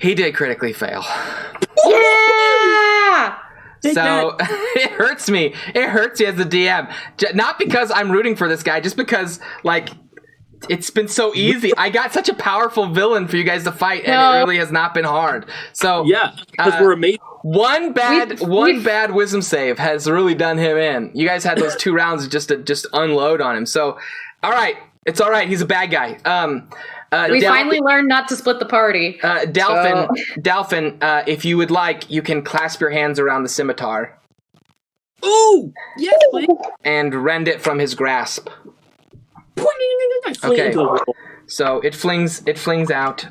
He did critically fail. Yeah! So it hurts me. It hurts me as the DM. Not because I'm rooting for this guy, just because, like, it's been so easy. I got such a powerful villain for you guys to fight, and it really has not been hard. So Yeah, because we're amazing. One bad wisdom save has really done him in. You guys had those 2 rounds just to unload on him. So, all right, it's all right. He's a bad guy. We finally learned not to split the party. Dalphin, if you would like, you can clasp your hands around the scimitar Ooh, yes, please. and rend it from his grasp. I fling Okay. into the wall. So it flings out,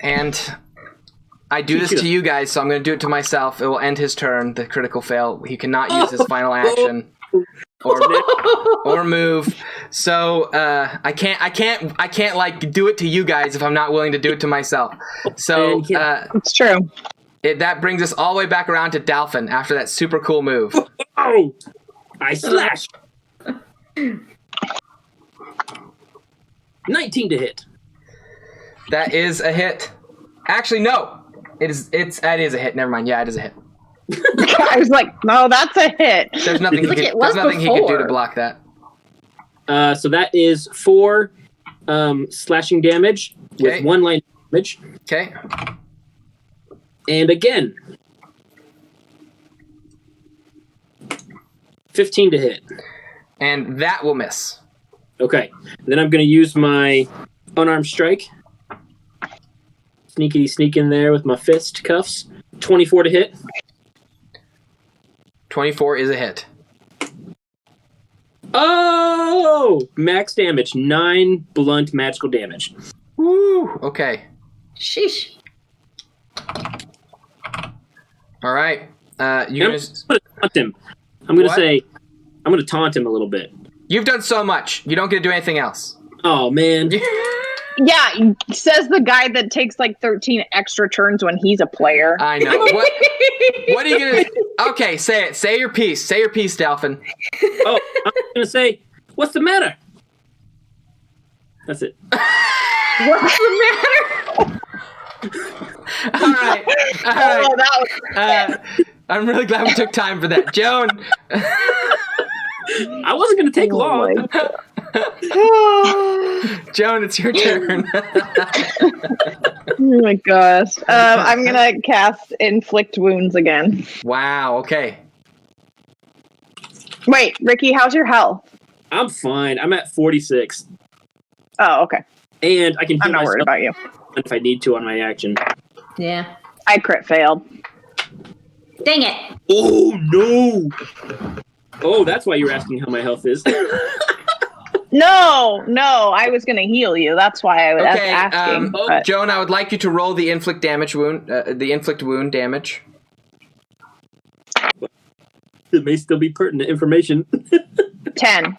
and I do this to you guys, so I'm going to do it to myself. It will end his turn. The critical fail. He cannot use his final action or move. So I can't like do it to you guys if I'm not willing to do it to myself. So It's true. that brings us all the way back around to Dalphin after that super cool move. Oh, I slash. 19 to hit. That is a hit. Actually, no. That is a hit. Never mind. Yeah, it is a hit. I was like, no, that's a hit. There's nothing he could do to block that. So that is 4 slashing damage with 1 line damage. Okay. And again. 15 to hit. And that will miss. Okay. Then I'm going to use my unarmed strike. Sneakity sneak in there with my fist cuffs. 24 to hit. 24 is a hit. Oh! Max damage. 9 blunt magical damage. Woo! Okay. Sheesh. All right. I'm going to taunt him. I'm going to taunt him a little bit. You've done so much. You don't get to do anything else. Oh, man. Yeah, says the guy that takes like 13 extra turns when he's a player. I know. What are you going to... Okay, say it. Say your piece. Say your piece, Dalphin. Oh, I'm going to say, what's the matter? That's it. What's the matter? All right. All right. Oh, that was I'm really glad we took time for that. Joan. I wasn't going to take long. Joan, it's your turn. Oh my gosh. I'm gonna cast Inflict Wounds again. Wow, okay. Wait, Ricky, how's your health? I'm fine. I'm at 46. Oh, okay. And I can I'm heal not worried myself about you. if I need to on my action. Yeah. I crit failed. Dang it. Oh, no. Oh, that's why you're asking how my health is. No, I was gonna heal you. That's why I was Okay, asking. but- Joan, I would like you to roll the inflict wound damage. It may still be pertinent information. 10.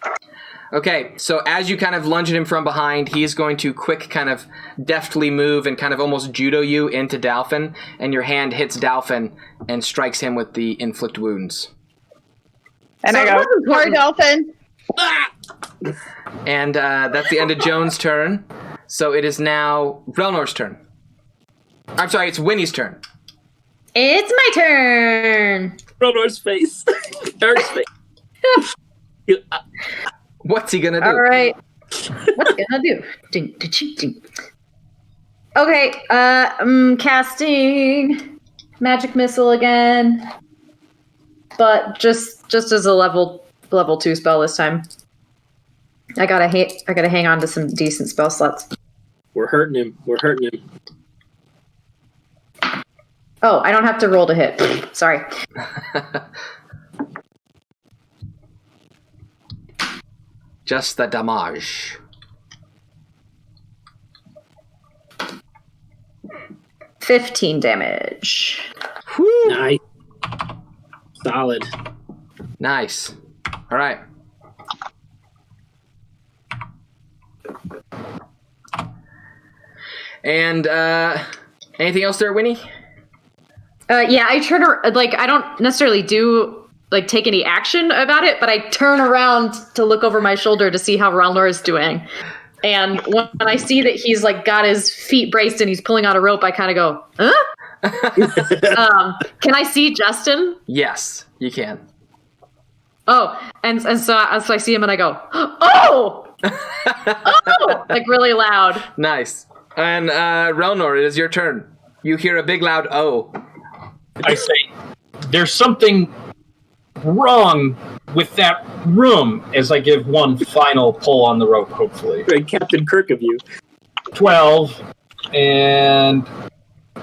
Okay, so as you kind of lunge at him from behind, he's going to quick kind of deftly move and kind of almost judo you into Dalphin, and your hand hits Dalphin and strikes him with the inflict wounds. And So I it go, wasn't sorry, important. Dolphin. And that's the end of Joan's turn. So it is now Relnor's turn. I'm sorry, it's Winnie's turn. It's my turn. Ronor's face. Eric's face. What's he gonna do? All right. What's it gonna do? Ding, ding, ding, ding. Okay. I'm casting magic missile again, but just as a level 2 spell this time. I gotta hang on to some decent spell slots. We're hurting him. Oh, I don't have to roll to hit. Sorry. Just the damage. 15 damage. Whew. Nice. Solid. Nice. All right. And anything else there, Winnie? Yeah, I turn like I don't necessarily take any action about it, but I turn around to look over my shoulder to see how Ralnor is doing. And when I see that he's like got his feet braced and he's pulling on a rope, I kind of go, huh? Can I see Justin? Yes, you can. Oh, and so I see him and I go, oh, oh, like really loud. Nice. And Relnor, it is your turn. You hear a big loud "oh." I say, there's something wrong with that room as I give one final pull on the rope, hopefully. Very Captain Kirk of you. 12 and...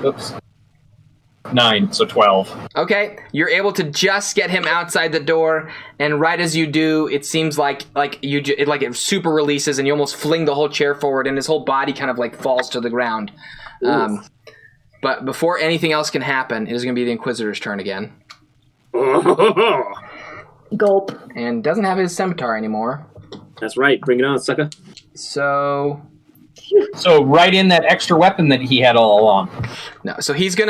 Oops. 9, so 12. Okay, you're able to just get him outside the door, and right as you do, it seems like it super releases, and you almost fling the whole chair forward, and his whole body kind of like falls to the ground. But before anything else can happen, it is going to be the Inquisitor's turn again. Gulp. And doesn't have his scimitar anymore. That's right. Bring it on, sucker. So right in that extra weapon that he had all along. No, so he's going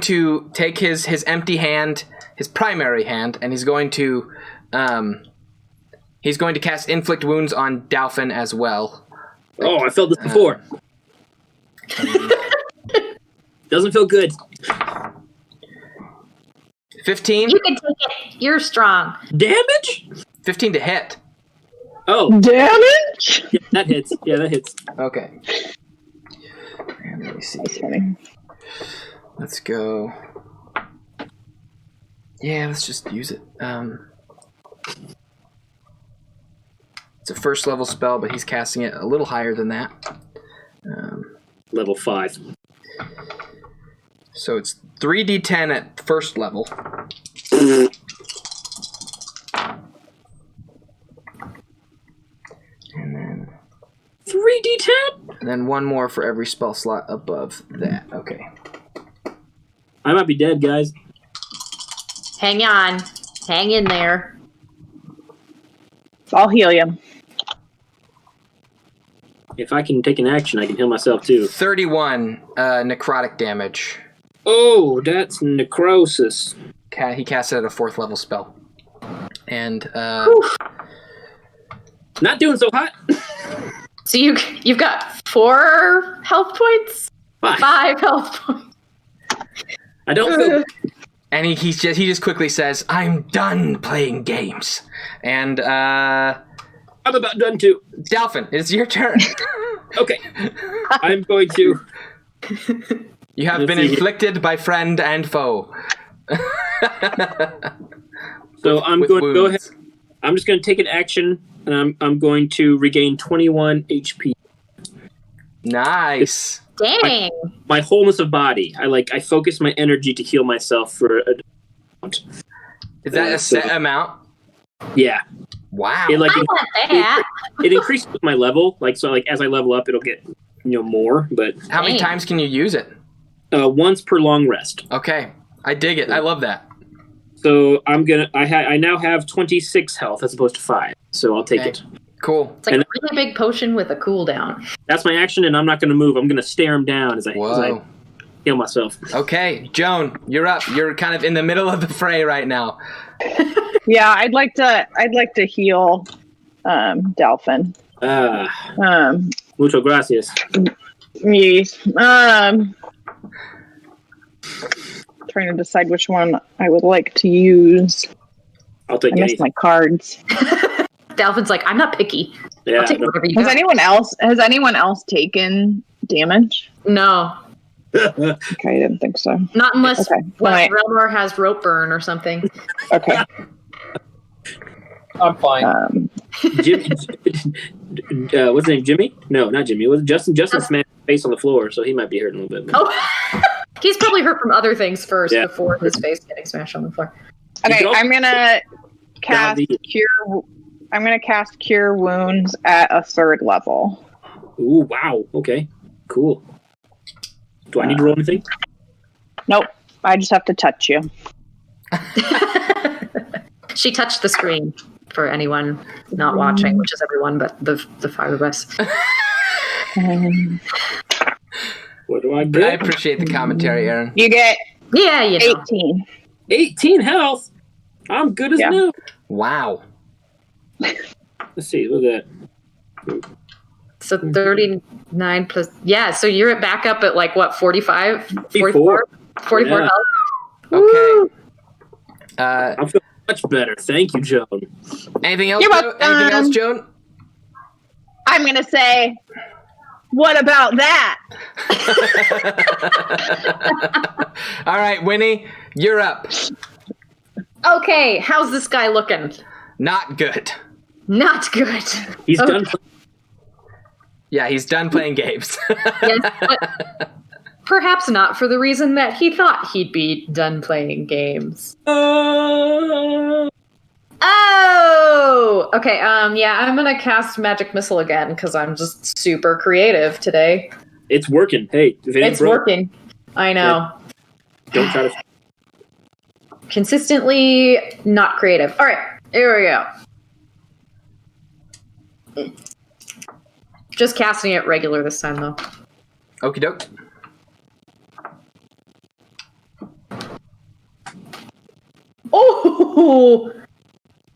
to take his empty hand, his primary hand, and he's going to cast Inflict Wounds on Dalfin as well. Oh, I felt this before. Doesn't feel good. 15? You can take it. You're strong. Damage? 15 to hit. Oh. Damage? Yeah, that hits. Yeah, that hits. Okay. And let me see. That's funny. Let's go. Yeah, let's just use it. It's a first level spell, but he's casting it a little higher than that. Level 5. So it's 3d10 at first level. And then 3d10? And then one more for every spell slot above that. Okay. I might be dead, guys. Hang on. Hang in there. I'll heal you. If I can take an action, I can heal myself too. 31 necrotic damage. Oh, that's necrosis. He cast it at a 4th level spell. And not doing so hot. So you've got 4 health points? 5 health points. I don't feel... And he just quickly says, "I'm done playing games." And I'm about done too. Dalfin, it's your turn. Okay. I'm going to... You have been inflicted by friend and foe. So I'm going to go ahead. I'm just going to take an action, and I'm going to regain 21 HP. Nice. Dang. My wholeness of body. I focus my energy to heal myself for a amount. Is that a set amount? Yeah. Wow. I want that. It increases my level. So as I level up, it'll get more. But how many times can you use it? Once per long rest. Okay, I dig it. I love that. So I now have 26 health as opposed to 5. So I'll take it. Cool. It's like a really big potion with a cooldown. That's my action, and I'm not going to move. I'm going to stare him down as I heal myself. Okay, Joan, you're up. You're kind of in the middle of the fray right now. Yeah, I'd like to heal Dalfin. Mucho gracias. Yes. Trying to decide which one I would like to use. I'll take I missed anything. my cards. Dalfin's like, I'm not picky. Yeah, I'll take whatever you Has got. anyone else taken damage? No. Okay, I didn't think so. Not unless Okay, fine. Relmor has rope burn or something. Okay. I'm fine. Jimmy, what's his name? Jimmy? No, not Jimmy. It was Justin. Justin smashed his face on the floor, so he might be hurting a little bit. Oh, he's probably hurt from other things first Yeah. before his face getting smashed on the floor. Okay, also- I'm gonna cast cure. I'm gonna cast Cure Wounds at a 3rd level. Ooh, wow. Okay, cool. Do I need to roll anything? Nope. I just have to touch you. She touched the screen for anyone not watching, which is everyone but the five of us. What do I I get? appreciate the commentary, Aaron. You get Yeah, you know. 18. 18 health. I'm good as Yeah. new. Wow. Let's see. Look at that. So 39 plus. Yeah, so you're back up at like what, 45? 44. 44 Yeah. health. Okay. I feel much better. Thank you, Joan. Anything else? You're Joan? Anything else, Joan? I'm going to say, what about that? All right, Winnie, you're up. Okay, how's this guy looking? Not good. Not good. He's Oh. done. Yeah, he's done playing games. Yes, but perhaps not for the reason that he thought he'd be done playing games. Oh, okay. Yeah, I'm gonna cast Magic Missile again because I'm just super creative today. It's working. Hey, if it ain't It's broke, working. I know. don't try to. Consistently not creative. All right, here we go. Just casting it regular this time, though. Okie doke. Oh,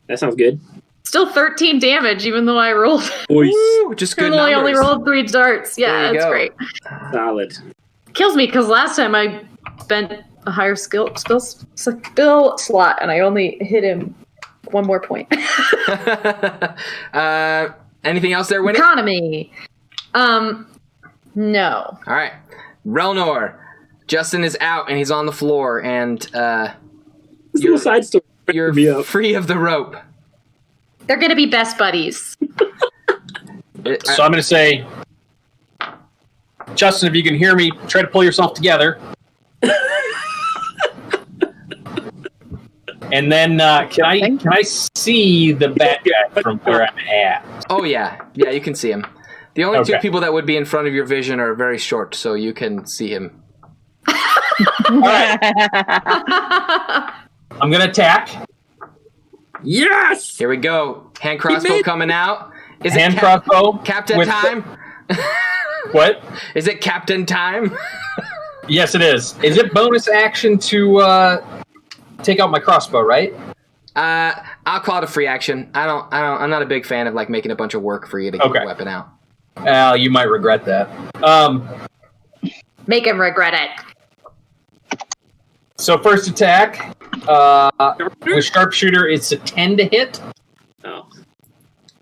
That sounds good. still 13 damage, even though I rolled. Woo, just good Even though I only numbers. rolled 3 darts. There Yeah, you that's go. great. Solid. Kills me because last time I spent a higher skill slot and I only hit him one more point. Anything else there, Winnie? Economy. No. All right. Relnor. Justin is out and he's on the floor, and This little side story. you're me up. free of the rope. They're gonna be best buddies. So I'm going to say, Justin, if you can hear me, try to pull yourself together. And then can I see the bad guy from where I'm at? Oh yeah, you can see him. The only two Okay. people that would be in front of your vision are very short, so you can see him. All right, I'm going to attack. Yes. Here we go. Hand made crossbow it. coming out. Is Hand it crossbow. Captain with- time? What? Is it Captain time? Yes, it is. Is it bonus action to take out my crossbow, right? I'll call it a free action. I'm not a big fan of like making a bunch of work for you to get Okay. your weapon out. You might regret that. Make him regret it. So first attack, with sharpshooter, it's a 10 to hit. Oh.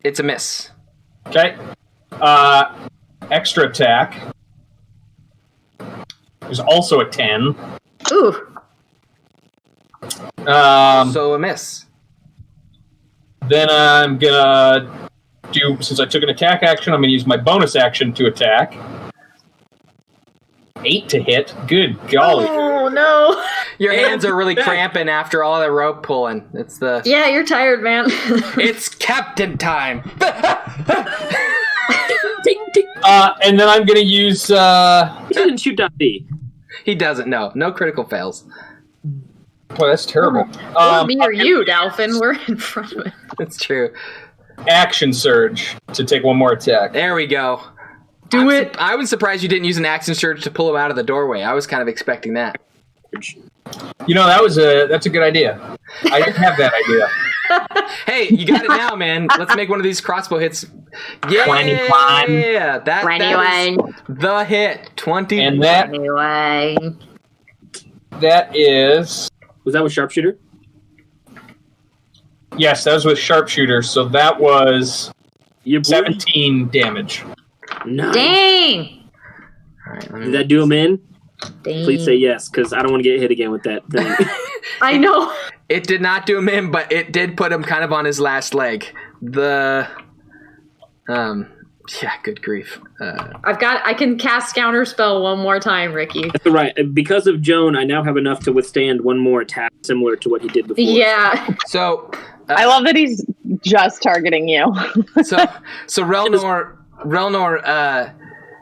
It's a miss. Okay. Extra attack is also a 10. Ooh. So a miss. Then I'm gonna do, since I took an attack action, I'm gonna use my bonus action to attack. 8 to hit. Good golly. Oh no. Your hands are really cramping after all that rope pulling. It's the Yeah, you're tired, man. It's Captain time. Ding, ding. And then I'm gonna use, He didn't shoot down D. He doesn't know. No critical fails. boy, that's terrible. Or me or you, Dalphin. We're in front of it. That's true. Action surge to take one more attack. There we go. I was surprised you didn't use an action surge to pull him out of the doorway. I was kind of expecting that. You know, that's a good idea. I didn't have that idea. Hey, you got it now, man. Let's make one of these crossbow hits. Yeah, 21. that is the hit. 20. And that Anyway. is, Was that with sharpshooter? yes, that was with sharpshooter, so that was You 17 damage. Nice. Dang. All right, let Did me, that do him in? Dang. Please say yes, because I don't want to get hit again with that thing. I know. it did not do him in, but it did put him kind of on his last leg. Yeah, good grief. I can cast counterspell one more time, Ricky. That's all right. Because of Joan, I now have enough to withstand one more attack similar to what he did before. Yeah. So, I love that he's just targeting you. so Relnor,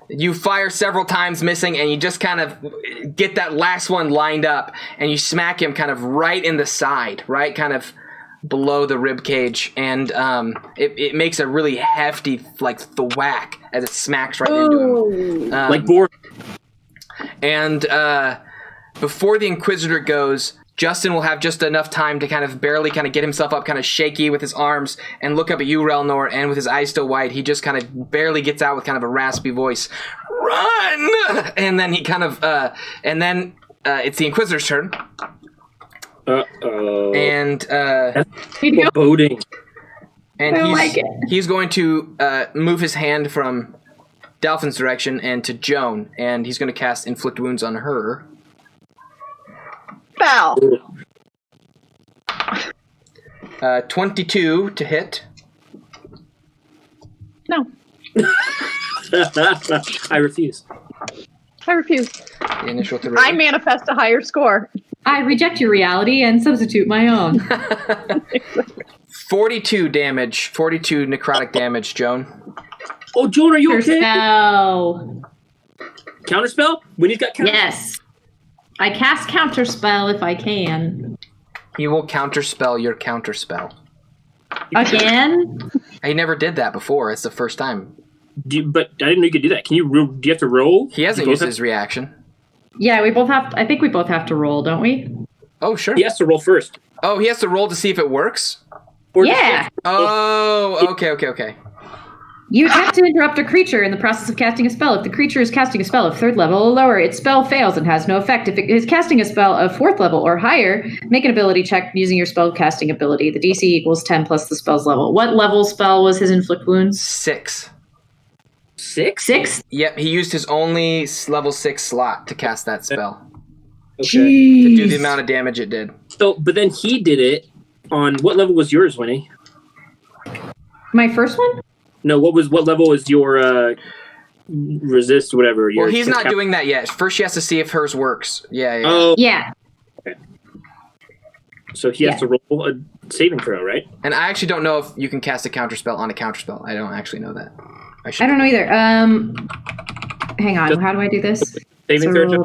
you fire several times missing, and you just kind of get that last one lined up, and you smack him kind of right in the side, right, kind of below the rib cage, and it makes a really hefty like thwack as it smacks right into him. Like boar. And before the Inquisitor goes, Justin will have just enough time to kind of barely kind of get himself up, kind of shaky with his arms, and look up at you, Relnor, and with his eyes still wide, he just kind of barely gets out with kind of a raspy voice, "Run!" And then he kind of, it's the Inquisitor's turn. Uh-oh. And, Foreboding. and he's going to move his hand from Dalphin's direction and to Joan, and he's going to cast Inflict Wounds on her. Foul. 22 to hit. No, I refuse. I refuse. The initial 3. I manifest a higher score. I reject your reality and substitute my own. 42 damage. 42 necrotic damage, Joan. Oh, Joan, are you okay? Counterspell. Counterspell? When he's got counterspell? Yes. I cast counterspell if I can. He will counterspell your counterspell. Again? He never did that before. It's the first time. But I didn't know you could do that. Can you? Do you have to roll? He hasn't used his reaction. Yeah, we both have. I think we both have to roll, don't we? Oh, sure. He has to roll first. Oh, he has to roll to see if it works? Or Yeah. Oh, okay. You attempt to interrupt a creature in the process of casting a spell. If the creature is casting a spell of 3rd level or lower, its spell fails and has no effect. If it is casting a spell of 4th level or higher, make an ability check using your spell casting ability. The DC equals 10 plus the spell's level. What level spell was his Inflict Wounds? 6. 6? 6? Yep, he used his only level 6 slot to cast that spell. Okay. To do the amount of damage it did. So, but then he did it on what level was yours, Winnie? My first one? No, what level was your resist, whatever? Well, he's not doing that yet. First, she has to see if hers works. Yeah. Oh, Yeah. so he has to roll a saving throw, right? And I actually don't know if you can cast a counterspell on a counterspell. I don't actually know that. I don't know either. Hang on. How do I do this? Saving throw.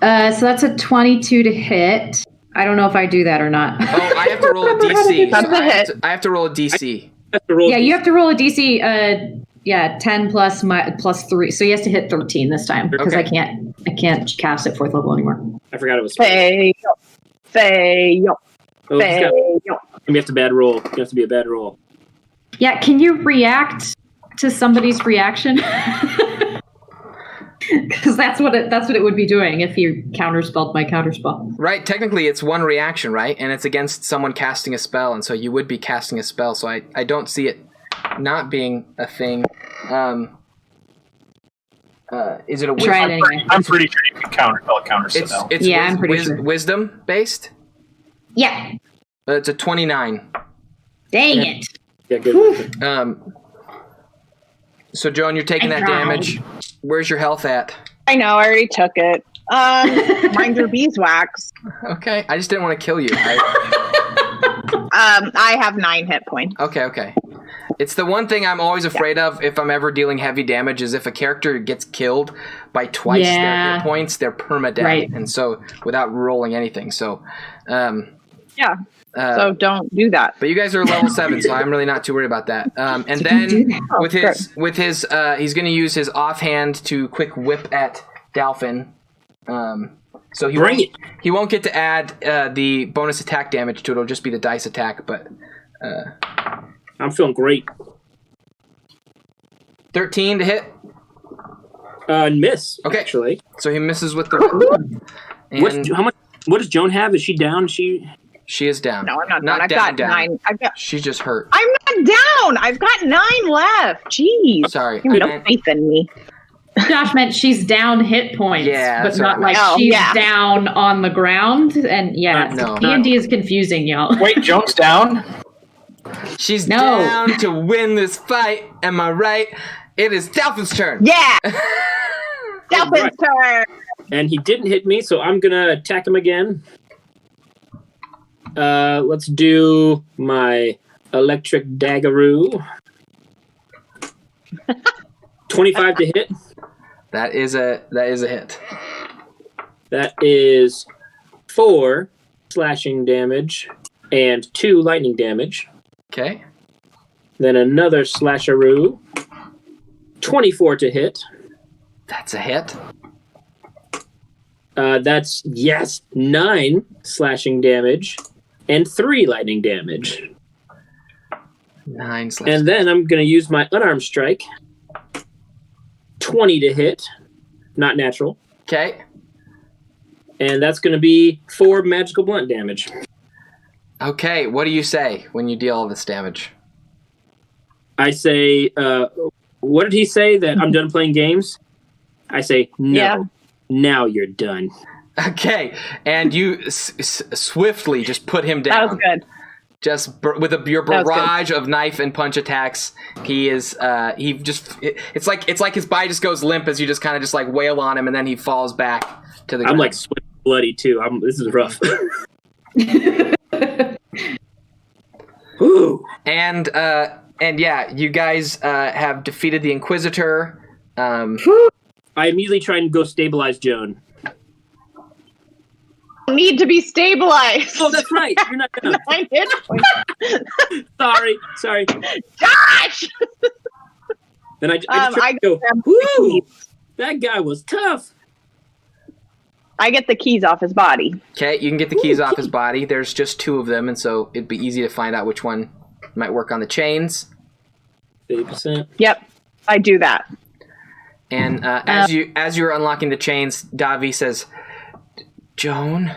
So that's a 22 to hit. I don't know if I do that or not. Oh, I have to roll a DC. That's a hit. I have to roll a DC. Yeah, you have to roll a DC. 10 plus 3. So he has to hit 13 this time because Okay. I can't cast at 4th level anymore. I forgot it was. Fail. Oh, you have to bad roll. You have to be a bad roll. Yeah, can you react to somebody's reaction? Because that's what it would be doing if you counterspelled my counterspell. Right, technically it's one reaction, right? And it's against someone casting a spell, and so you would be casting a spell, so I don't see it not being a thing. Is it a wisdom? Try it anyway. I'm pretty sure you can counterspell a counterspell. It's I'm pretty sure. Wisdom based? Yeah. It's a 29. Dang it. Yeah, good. So Joan, you're taking that damage. Where's your health at? I know, I already took it. Mine's your beeswax. Okay, I just didn't want to kill you. I have 9 hit points. Okay. It's the one thing I'm always afraid of if I'm ever dealing heavy damage is if a character gets killed by twice their hit points, they're permadead. Right. And so without rolling anything. So Yeah. So don't do that. but you guys are level 7, so I'm really not too worried about that. And then with his he's going to use his offhand to quick whip at Dalphin. So he won't get to add the bonus attack damage to it. It'll just be the dice attack. But I'm feeling great. 13 to hit. Miss. Okay. Actually, So he misses with the whip. And how much? What does Joan have? Is she down? she is down. No, I'm not. Not I've down, got down. 9. She's just hurt. I'm not down. I've got 9 left. Jeez. Sorry. You have no faith in me. Josh meant she's down hit points, Yeah, but that's not what I like meant. she's yeah. down on the ground. And No. D&D is confusing, y'all. Wait, Joan's down? She's No. down to win this fight. Am I right? It is Dalphin's turn. Yeah. Dalphin's turn. And he didn't hit me, so I'm gonna attack him again. Let's do my electric daggeroo. 25 to hit. That is a hit. That is 4 slashing damage and 2 lightning damage. Okay. Then another slasheroo. 24 to hit. That's a hit. That's 9 slashing damage and 3 lightning damage. 9 slashing. And then I'm going to use my unarmed strike. 20 to hit. Not natural. Okay. And that's going to be 4 magical blunt damage. Okay, what do you say when you deal all this damage? I say, what did he say? That I'm done playing games? I say, no. Yeah. Now you're done. Okay, and you swiftly just put him down. That was good. Just with your barrage of knife and punch attacks, he is it's like his body just goes limp as you just kind of just like wail on him, and then he falls back to the ground. I'm like sweating bloody too. This is rough. Ooh. And yeah, you guys have defeated the Inquisitor. I immediately try and go stabilize Joan. Need to be stabilized. Oh, that's right. You're not done. 9 hit points. Sorry. Josh! Then I just try to go, woo! That guy was tough. I get the keys off his body. Okay, you can get the keys off his body. There's just 2 of them, and so it'd be easy to find out which one might work on the chains. 50%. Yep, I do that. And as you're unlocking the chains, Davi says, "Joan,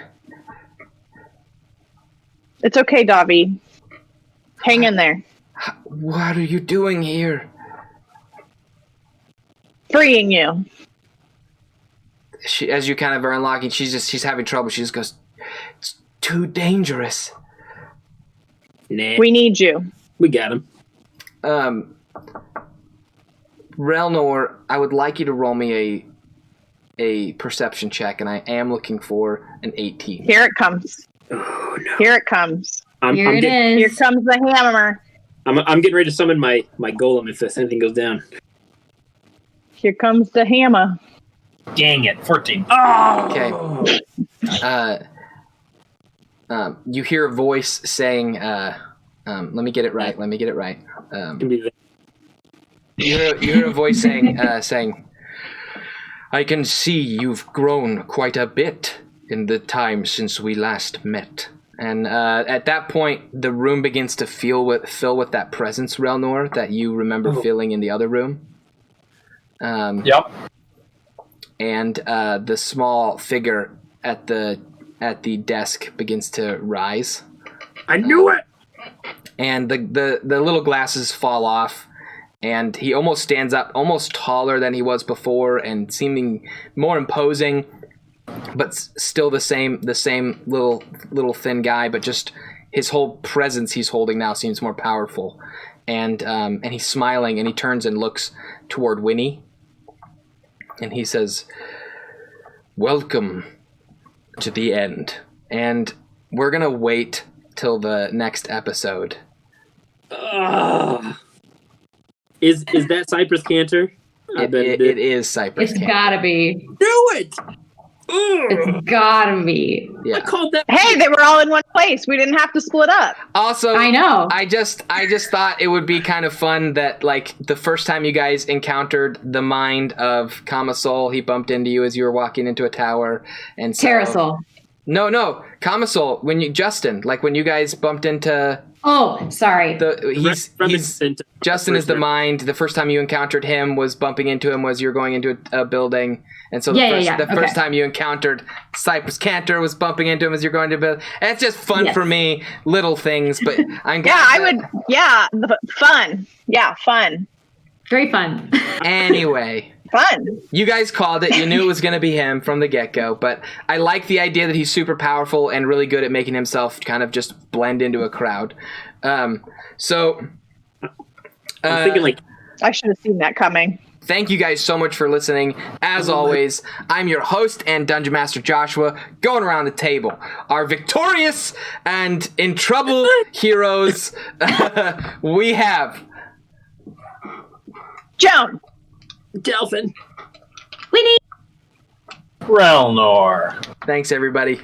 It's okay, Davi. Hang in there. what are you doing here?" Freeing you. As you kind of are unlocking, she's having trouble. She just goes, "It's too dangerous." Nah. We need you. We got him. Relnor, I would like you to roll me a perception check, and I am looking for an 18. Here it comes. Oh, no. Here it comes. Here it Here is. comes the hammer. I'm getting ready to summon my golem if anything goes down. Here comes the hammer. Dang it, 14. Okay. You hear a voice saying, let me get it right. Can be You hear a voice saying, "I can see you've grown quite a bit in the time since we last met." And at that point, the room begins to fill with that presence, Relnor, that you remember feeling in the other room. Yep. And the small figure at the desk begins to rise. I knew it! And the little glasses fall off. And he almost stands up, almost taller than he was before, and seeming more imposing, but still the same little thin guy. But just his whole presence he's holding now seems more powerful. And he's smiling, and he turns and looks toward Winnie, and he says, "Welcome to the end." And we're gonna wait till the next episode. Is that Cypress Cantor? It is Cypress It's Cantor. gotta be. Knew it! It's gotta be. I Yeah. called that. Hey, they were all in one place. We didn't have to split up. Also, I know. I just thought it would be kind of fun that, like, the first time you guys encountered the mind of Kamasol, he bumped into you as you were walking into a tower, and so Terrasol. No, Kamasol. When you guys bumped into Oh, sorry. Justin is the mind. The first time you encountered him was bumping into him was you were going into a building, and so the first time you encountered Cypress Cantor was bumping into him as you're going to a building. And it's just fun for me, little things. But I'm fun. Yeah, fun. Very fun. Anyway. Fun. You guys called it. You knew it was going to be him from the get-go, but I like the idea that he's super powerful and really good at making himself kind of just blend into a crowd. I'm thinking I should have seen that coming. Thank you guys so much for listening. As always, I'm your host and Dungeon Master Joshua, going around the table. Our victorious and in trouble heroes, we have Joan. Delphin. Winnie. Relnor. Thanks, everybody.